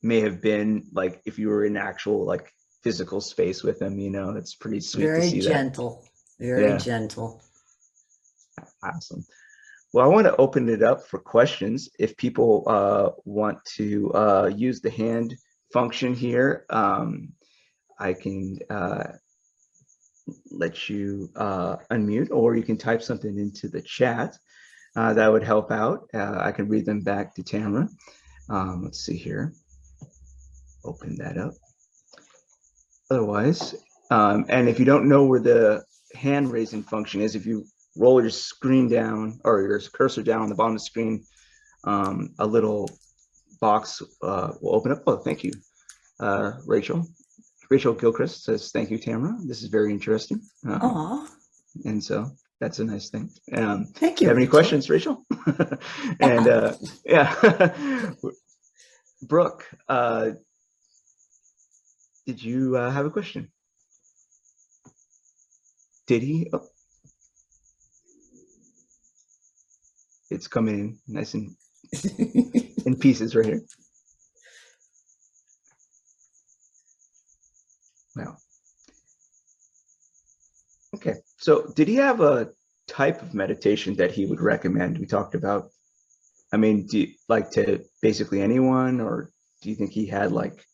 may have been like if you were in actual like physical space with him. It's pretty sweet to Very see that. gentle. Very Yeah, gentle. awesome. Well, I want to open it up for questions. If people want to use the hand function here, I can let you unmute, or you can type something into the chat. That would help out. I can read them back to Tamra. Let's see here. Open that up. Otherwise, and if you don't know where the hand raising function is, if you roll your screen down or your cursor down on the bottom of the screen, a little box will open up. Oh, thank you, Rachel. Rachel Gilchrist says, "Thank you, Tamra. This is very interesting." Aw, And so that's a nice thing. thank Do you you, have any Rachel. questions, Rachel? And yeah, Brooke, did you have a question? Did he? Oh, it's coming in nice and in pieces right here. Wow. Okay. So did he have a type of meditation that he would recommend? We talked about, I mean, do you like to basically anyone, or do you think he had like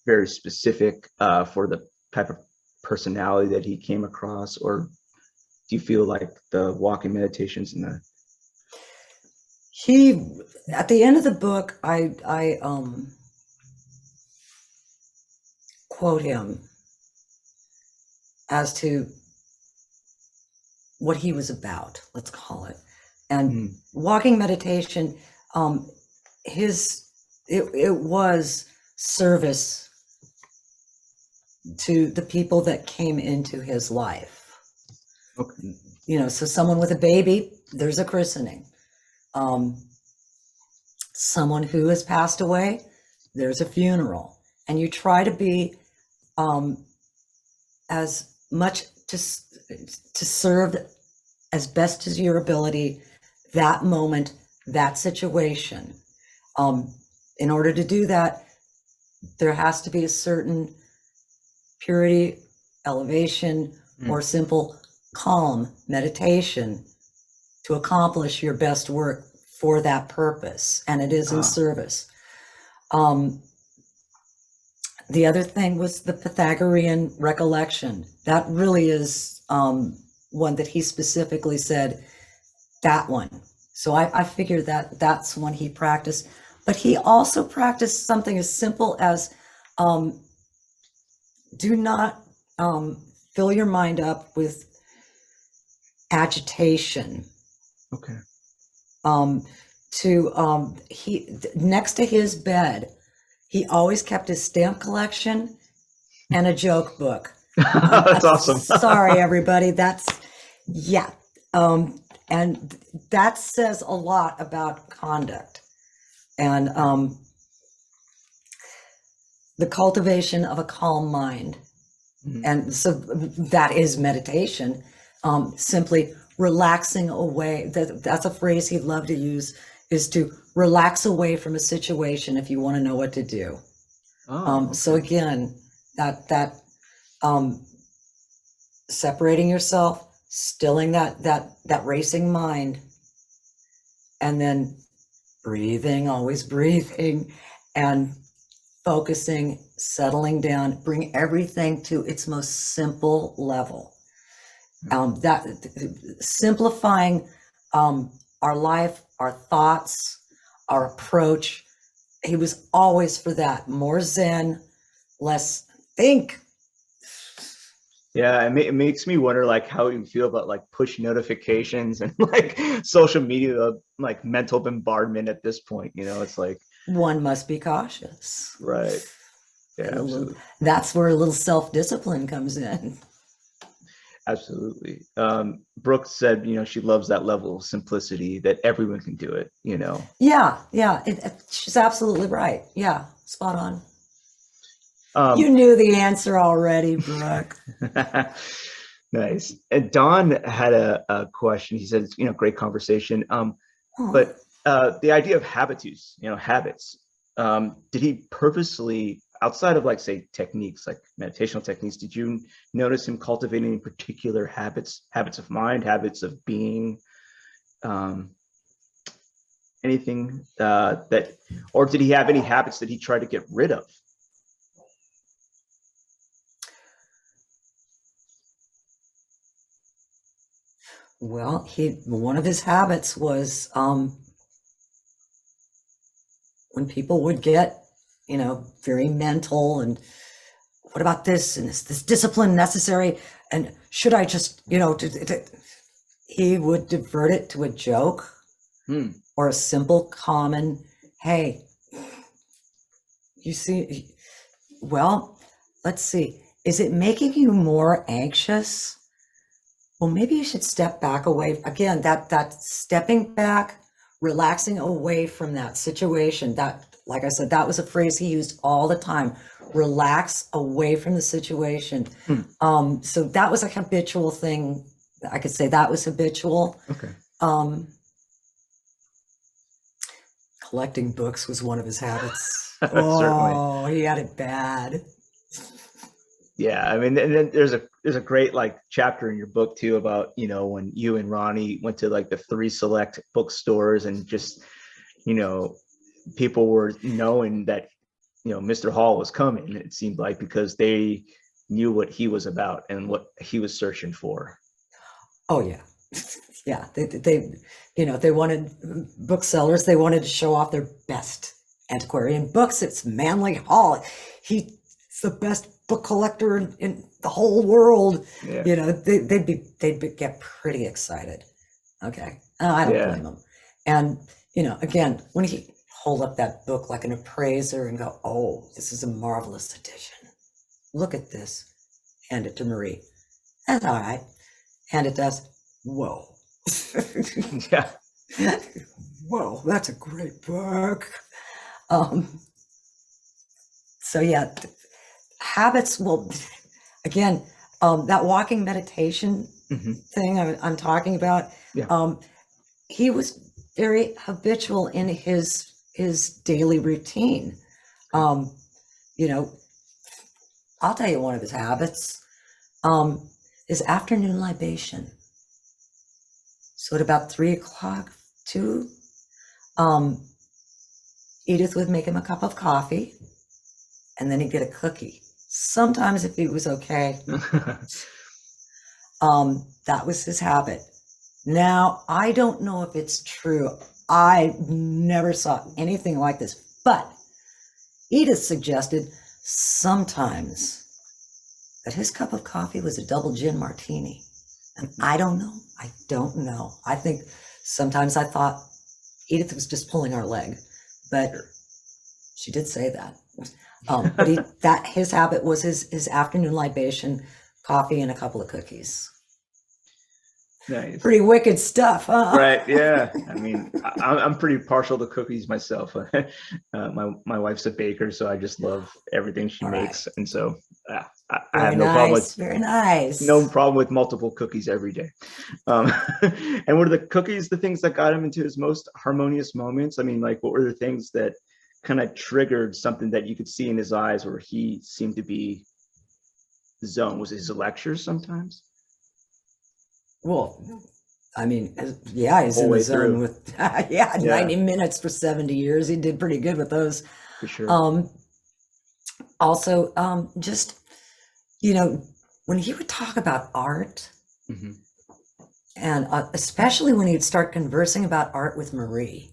very specific for the type of personality that he came across, or do you feel like the walking meditations and the He, at the end of the book, I quote him as to what he was about, let's call it. And walking meditation, it was service to the people that came into his life. Okay. So someone with a baby, there's a christening. Someone who has passed away, there's a funeral. And you try to be as much to serve as best as your ability that moment, that situation. In order to do that, there has to be a certain purity, elevation, or simple calm meditation to accomplish your best work for that purpose. And it is in service. The other thing was the Pythagorean recollection. That really is one that he specifically said, that one. So I figured that that's one he practiced. But he also practiced something as simple as do not fill your mind up with agitation. Okay. He next to his bed, he always kept his stamp collection and a joke book. That's awesome. Sorry, everybody. Yeah. And that says a lot about conduct and the cultivation of a calm mind. And so that is meditation, simply relaxing away. That's a phrase he'd love to use, is to relax away from a situation if you want to know what to do. Okay. So again, that separating yourself, stilling that racing mind, and then breathing, always breathing, and focusing, settling down, bring everything to its most simple level. That simplifying our life, our thoughts, our approach. He was always for that. More Zen, less think. Yeah, it makes me wonder like how you feel about like push notifications and like social media, like mental bombardment at this point. It's like one must be cautious. Right. Yeah, absolutely. That's where a little self-discipline comes in. Absolutely. Brooke said, she loves that level of simplicity that everyone can do it, Yeah, yeah, she's absolutely right. Yeah, spot on. You Um, knew the answer already, Brooke. nice. And Don had a question. He said, great conversation. Oh, But the idea of habitus, habits, did he purposely, outside of like, say, techniques, like meditational techniques, did you notice him cultivating particular habits of mind, habits of being, um, anything or did he have any habits that he tried to get rid of? well, one of his habits was when people would get, very mental and what about this? And is this discipline necessary? And should I just, he would divert it to a joke or a simple, common, hey, you see, well, let's see, is it making you more anxious? Well, maybe you should step back away. Again, that stepping back, relaxing away from that situation. That, like I said, that was a phrase he used all the time. Relax away from the situation. So that was a habitual thing. I could say that was habitual. Okay. Collecting books was one of his habits. Certainly. Oh, he had it bad. Yeah, I mean, and then there's a great like chapter in your book too about when you and Ronnie went to like the 3 select bookstores and just people were knowing that Mr. Hall was coming. It seemed like because they knew what he was about and what he was searching for. Oh yeah, yeah. They wanted booksellers. They wanted to show off their best antiquarian books. It's Manil Hall. He's the best book collector in the whole world. Yeah. They'd get pretty excited. Okay, I don't blame them. And again, when he hold up that book like an appraiser and go, "Oh, this is a marvelous edition. Look at this." Hand it to Marie. That's all right. Hand it to us. Whoa. Yeah. Whoa, that's a great book. So yeah, habits will, again, that walking meditation thing I'm talking about, Yeah. he was very habitual in his daily routine. I'll tell you one of his habits, is afternoon libation. So at about 3 o'clock, 2, Edith would make him a cup of coffee, and then he'd get a cookie. Sometimes if he was okay, that was his habit. Now, I don't know if it's true. I never saw anything like this, but Edith suggested sometimes that his cup of coffee was a double gin martini. And I don't know. I think sometimes I thought Edith was just pulling our leg, but she did say that. But his habit was his afternoon libation, coffee and a couple of cookies. Nice. Pretty wicked stuff, huh? Right. Yeah. I mean, I'm pretty partial to cookies myself. My wife's a baker, so I just love everything she makes, and so I have no problem with very nice. No problem with multiple cookies every day. And were the cookies the things that got him into his most harmonious moments? I mean, like, what were the things that kind of triggered something that you could see in his eyes where he seemed to be zoned? Was it his lectures sometimes? Well, I mean, yeah, he's in the zone with 90 minutes for 70 years. He did pretty good with those. For sure. Also, just, when he would talk about art, and especially when he'd start conversing about art with Marie,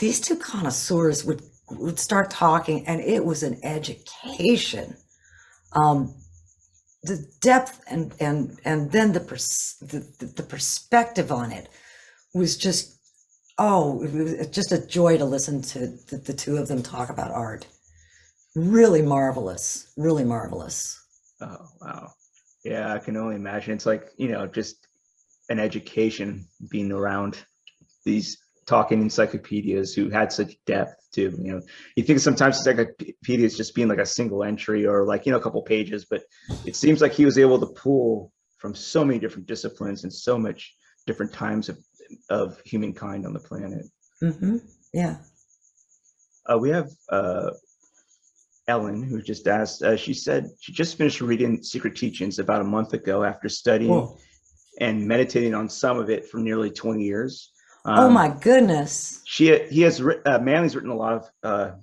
these two connoisseurs would start talking, and it was an education. The depth and then the perspective on it was just, it was just a joy to listen to the two of them talk about art. Really marvelous, really marvelous. Oh, wow. Yeah, I can only imagine. It's like, just an education being around these talking encyclopedias who had such depth too. You think sometimes encyclopedias just being like a single entry or like, a couple pages, but it seems like he was able to pull from so many different disciplines and so much different times of humankind on the planet. Yeah. We have Ellen, who just asked, she said she just finished reading Secret Teachings about a month ago after studying Whoa. and meditating on some of it for nearly 20 years. Oh my goodness. Manly's written a lot of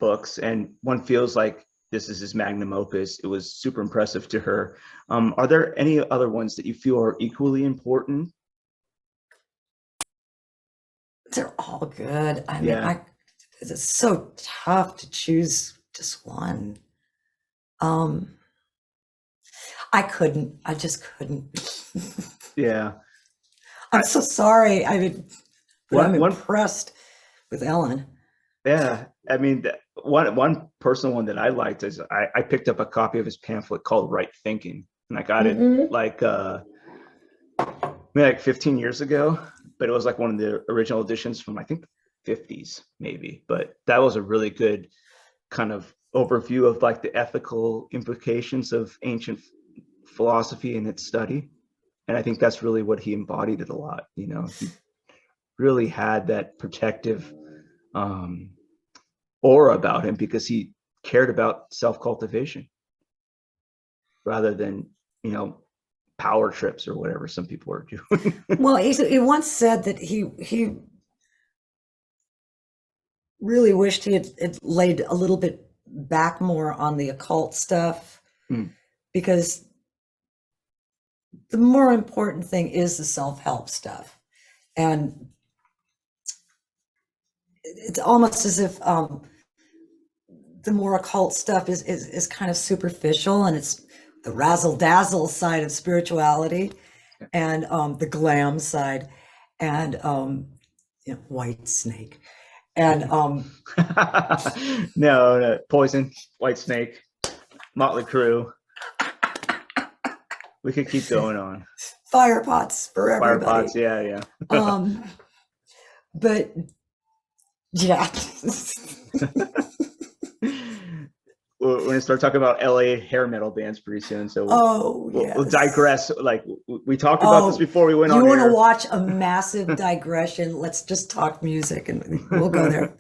books, and one feels like this is his magnum opus. It was super impressive to her. Are there any other ones that you feel are equally important? They're all good. I mean, Yeah. it's so tough to choose just one. I just couldn't. Yeah. I'm so sorry. But I'm One impressed with Ellen. Yeah, I mean, one personal one that I liked is I picked up a copy of his pamphlet called Right Thinking, and I got it like maybe like 15 years ago, but it was like one of the original editions from I think 50s maybe. But that was a really good kind of overview of like the ethical implications of ancient philosophy and its study, and I think that's really what he embodied it a lot. He really had that protective aura about him because he cared about self-cultivation rather than, power trips or whatever some people are doing. Well, he once said that he really wished he had laid a little bit back more on the occult stuff because the more important thing is the self-help stuff. And it's almost as if the more occult stuff is kind of superficial, and it's the razzle dazzle side of spirituality and the glam side and white snake and no, Poison, White Snake, Motley Crue. We could keep going on. Fire pots for everybody. Fire pots, yeah. But yeah. We're going to start talking about LA hair metal bands pretty soon. So we'll digress. Like we talked about this before we went on. You want to watch a massive digression? Let's just talk music and we'll go there.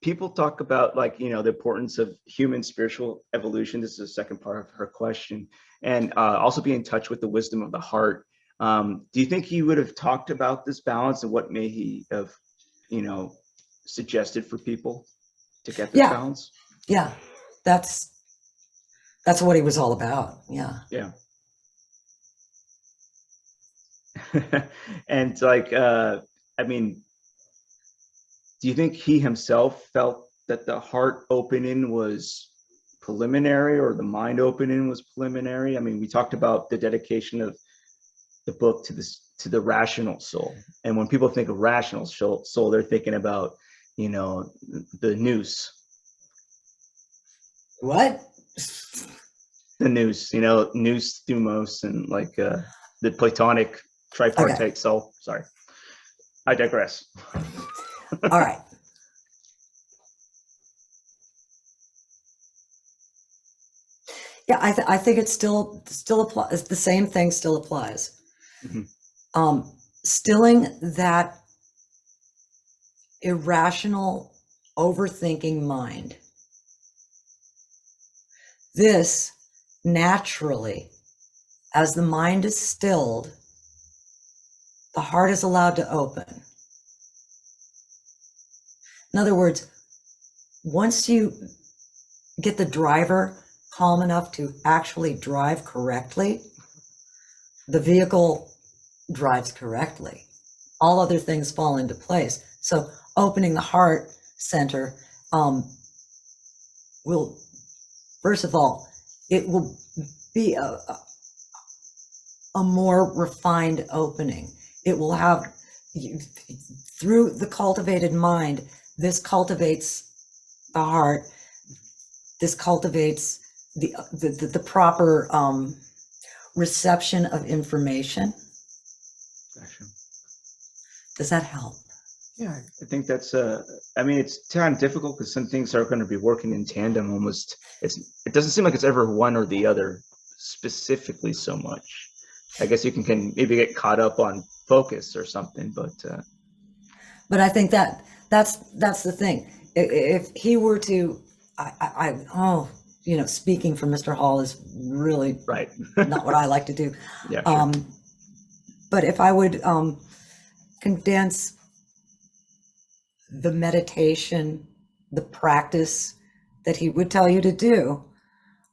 People talk about the importance of human spiritual evolution. This is the second part of her question. And also be in touch with the wisdom of the heart. Do you think he would have talked about this balance, and what may he have, suggested for people to get this balance? Yeah, that's what he was all about. Yeah. And I mean, do you think he himself felt that the heart opening was preliminary, or the mind opening was preliminary? I mean, we talked about the dedication of the book to the rational soul, and when people think of rational soul, they're thinking about the nous. What? The nous, nous thumos, and the Platonic tripartite self. Sorry, I digress. All right. Yeah, I think it still applies. The same thing still applies. Stilling that irrational, overthinking mind. This naturally, as the mind is stilled, the heart is allowed to open. In other words, once you get the driver calm enough to actually drive correctly, the vehicle drives correctly. All other things fall into place. So opening the heart center will, first of all, it will be a more refined opening. It will have, through the cultivated mind, this cultivates the heart, this cultivates the proper reception of information. Gotcha. Does that help? Yeah, I think that's I mean, it's kind of difficult because some things are going to be working in tandem almost. It doesn't seem like it's ever one or the other specifically so much. I guess you can maybe get caught up on focus or something, but I think that's the thing. If he were to, speaking for Mr. Hall is really right. not what I like to do. Yeah, sure. But if I would condense the meditation, the practice that he would tell you to do,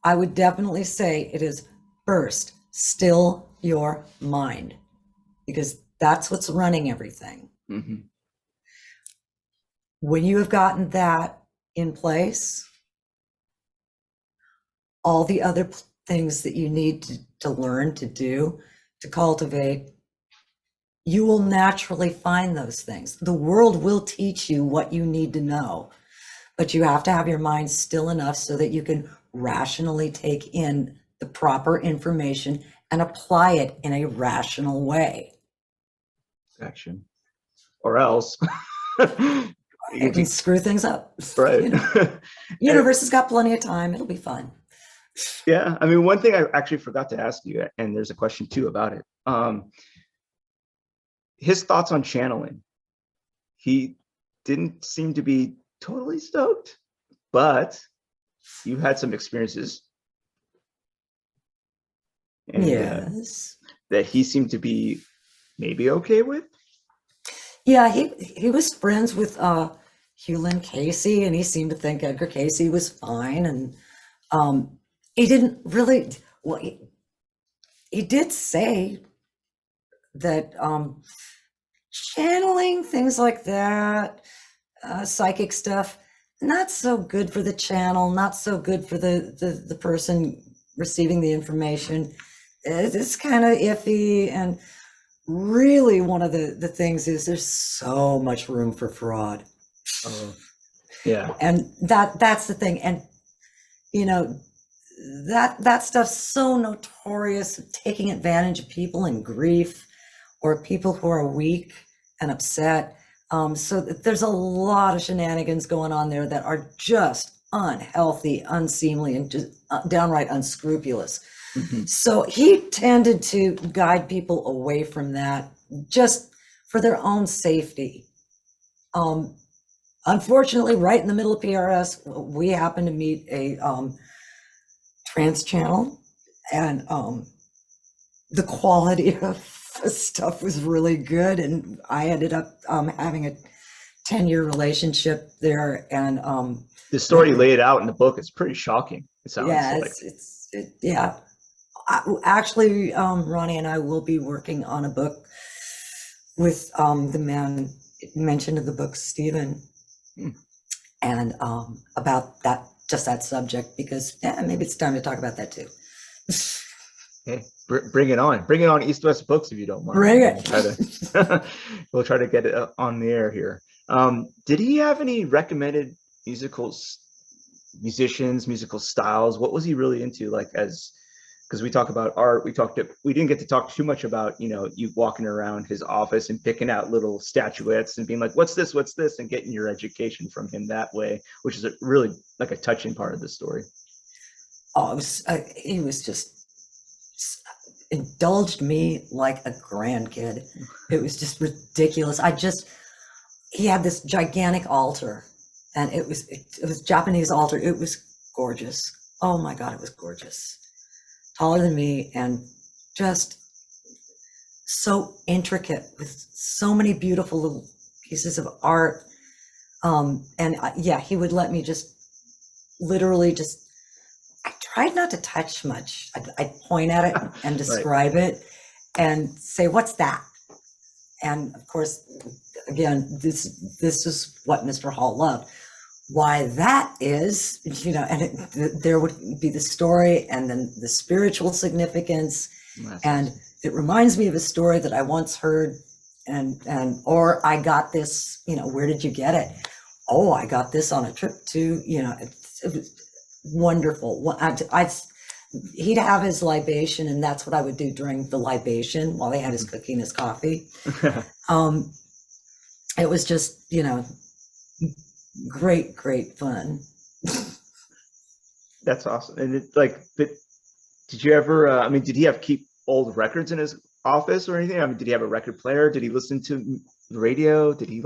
I would definitely say it is first, still your mind, because that's what's running everything. Mm-hmm. When you have gotten that in place, all the other things that you need to learn to do, to cultivate, you will naturally find those things. The world will teach you what you need to know, but you have to have your mind still enough so that you can rationally take in the proper information and apply it in a rational way. Gotcha. Or else You can screw things up. Right. You know? Universe has got plenty of time. It'll be fun. Yeah. I mean, one thing I actually forgot to ask you, and there's a question too about it. His thoughts on channeling. He didn't seem to be totally stoked, but you had some experiences. And, yes. That he seemed to be maybe okay with. Yeah, he was friends with Hewlin Casey, and he seemed to think Edgar Casey was fine. And he didn't really, well, he did say that channeling, things like that, psychic stuff, not so good for the channel, not so good for the person receiving the information. It's kind of iffy. And really one of the things is there's so much room for fraud. Oh, yeah. And that's the thing. And that stuff's so notorious, taking advantage of people in grief or people who are weak and upset. So there's a lot of shenanigans going on there that are just unhealthy, unseemly, and just downright unscrupulous. Mm-hmm. So he tended to guide people away from that just for their own safety. Unfortunately, right in the middle of PRS, we happened to meet a trans channel, and the quality of the stuff was really good. And I ended up having a 10-year relationship there. And the story laid out in the book is pretty shocking. It sounds like. Yeah. Actually, Ronnie and I will be working on a book with the man mentioned in the book, Stephen, and about that subject, because maybe it's time to talk about that too. Hey, bring it on. Bring it on, East West Books, if you don't mind. Bring it. We'll try to get it on the air here. Did he have any recommended musicians, musical styles? What was he really into? Because we talk about art, we didn't get to talk too much about, you walking around his office and picking out little statuettes and being like, what's this, and getting your education from him that way, which is really like a touching part of the story. Oh, he was just indulged me like a grandkid. It was just ridiculous. He had this gigantic altar, and it was Japanese altar. It was gorgeous. Oh my God, it was gorgeous. Taller than me, and just so intricate with so many beautiful little pieces of art. He would let me just literally I tried not to touch much. I'd point at it and describe it and say, what's that? And of course, again, this is what Mr. Hall loved. Why that is, and there would be the story and then the spiritual significance. And it reminds me of a story that I once heard, or I got this, where did you get it? Oh, I got this on a trip to, it was wonderful. He'd have his libation, and that's what I would do during the libation while he had his cookie and his coffee. It was just, great, great fun. That's awesome. And but did you ever, did he keep old records in his office or anything? Did he have a record player? Did he listen to the radio? Did he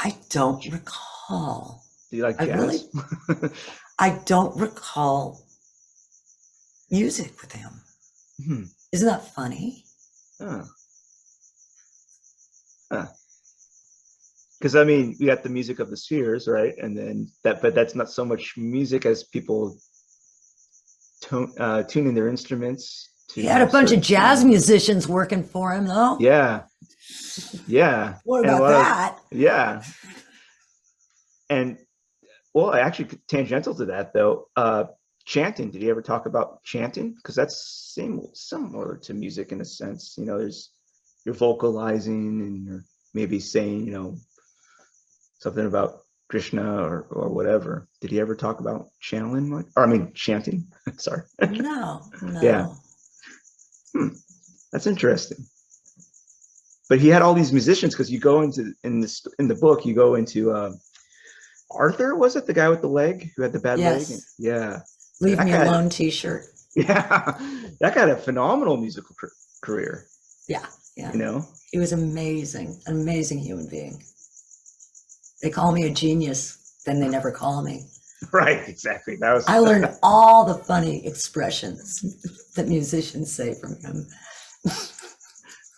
I don't recall. Did he like jazz? I don't recall music with him. Isn't that funny? Because we got the music of the spheres, right? And then but that's not so much music as people tuning their instruments. He had a bunch of jazz musicians working for him, though. Yeah. What about that? Yeah. And well, actually, tangential to that though, chanting. Did he ever talk about chanting? Because that's similar to music in a sense. You're vocalizing and you're maybe saying, something about Krishna or whatever. Did he ever talk about channeling? Chanting. Sorry. No. Yeah. That's interesting. But he had all these musicians, because you go into in the book, you go into Arthur, was it the guy with the leg who had the bad leg? Yeah. Leave Me Alone t-shirt. Yeah. That guy had a phenomenal musical career. Yeah. He was amazing, an amazing human being. They call me a genius, then they never call me. Right, exactly. I learned all the funny expressions that musicians say from him.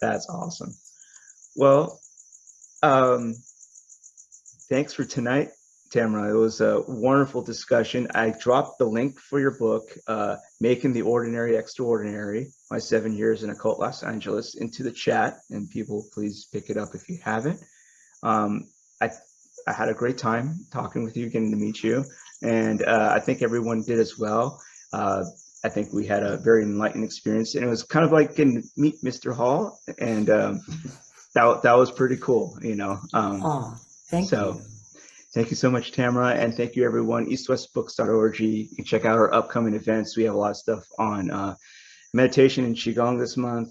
That's awesome. Well, thanks for tonight, Tamra. It was a wonderful discussion. I dropped the link for your book, Making the Ordinary Extraordinary, My 7 Years in Occult Los Angeles, into the chat, and people, please pick it up if you haven't. I had a great time talking with you, getting to meet you, and I think everyone did as well. I think we had a very enlightening experience, and it was kind of like getting to meet Mr. Hall, and that was pretty cool, Thank you. Thank you so much, Tamra, and thank you, everyone. eastwestbooks.org. You can check out our upcoming events. We have a lot of stuff on meditation and Qigong this month,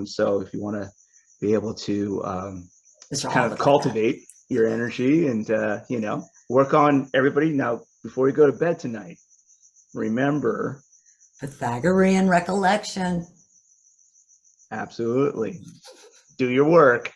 so if you want to be able to kind of cultivate your energy and work on everybody. Now, before we go to bed tonight, remember Pythagorean recollection. Absolutely. Do your work.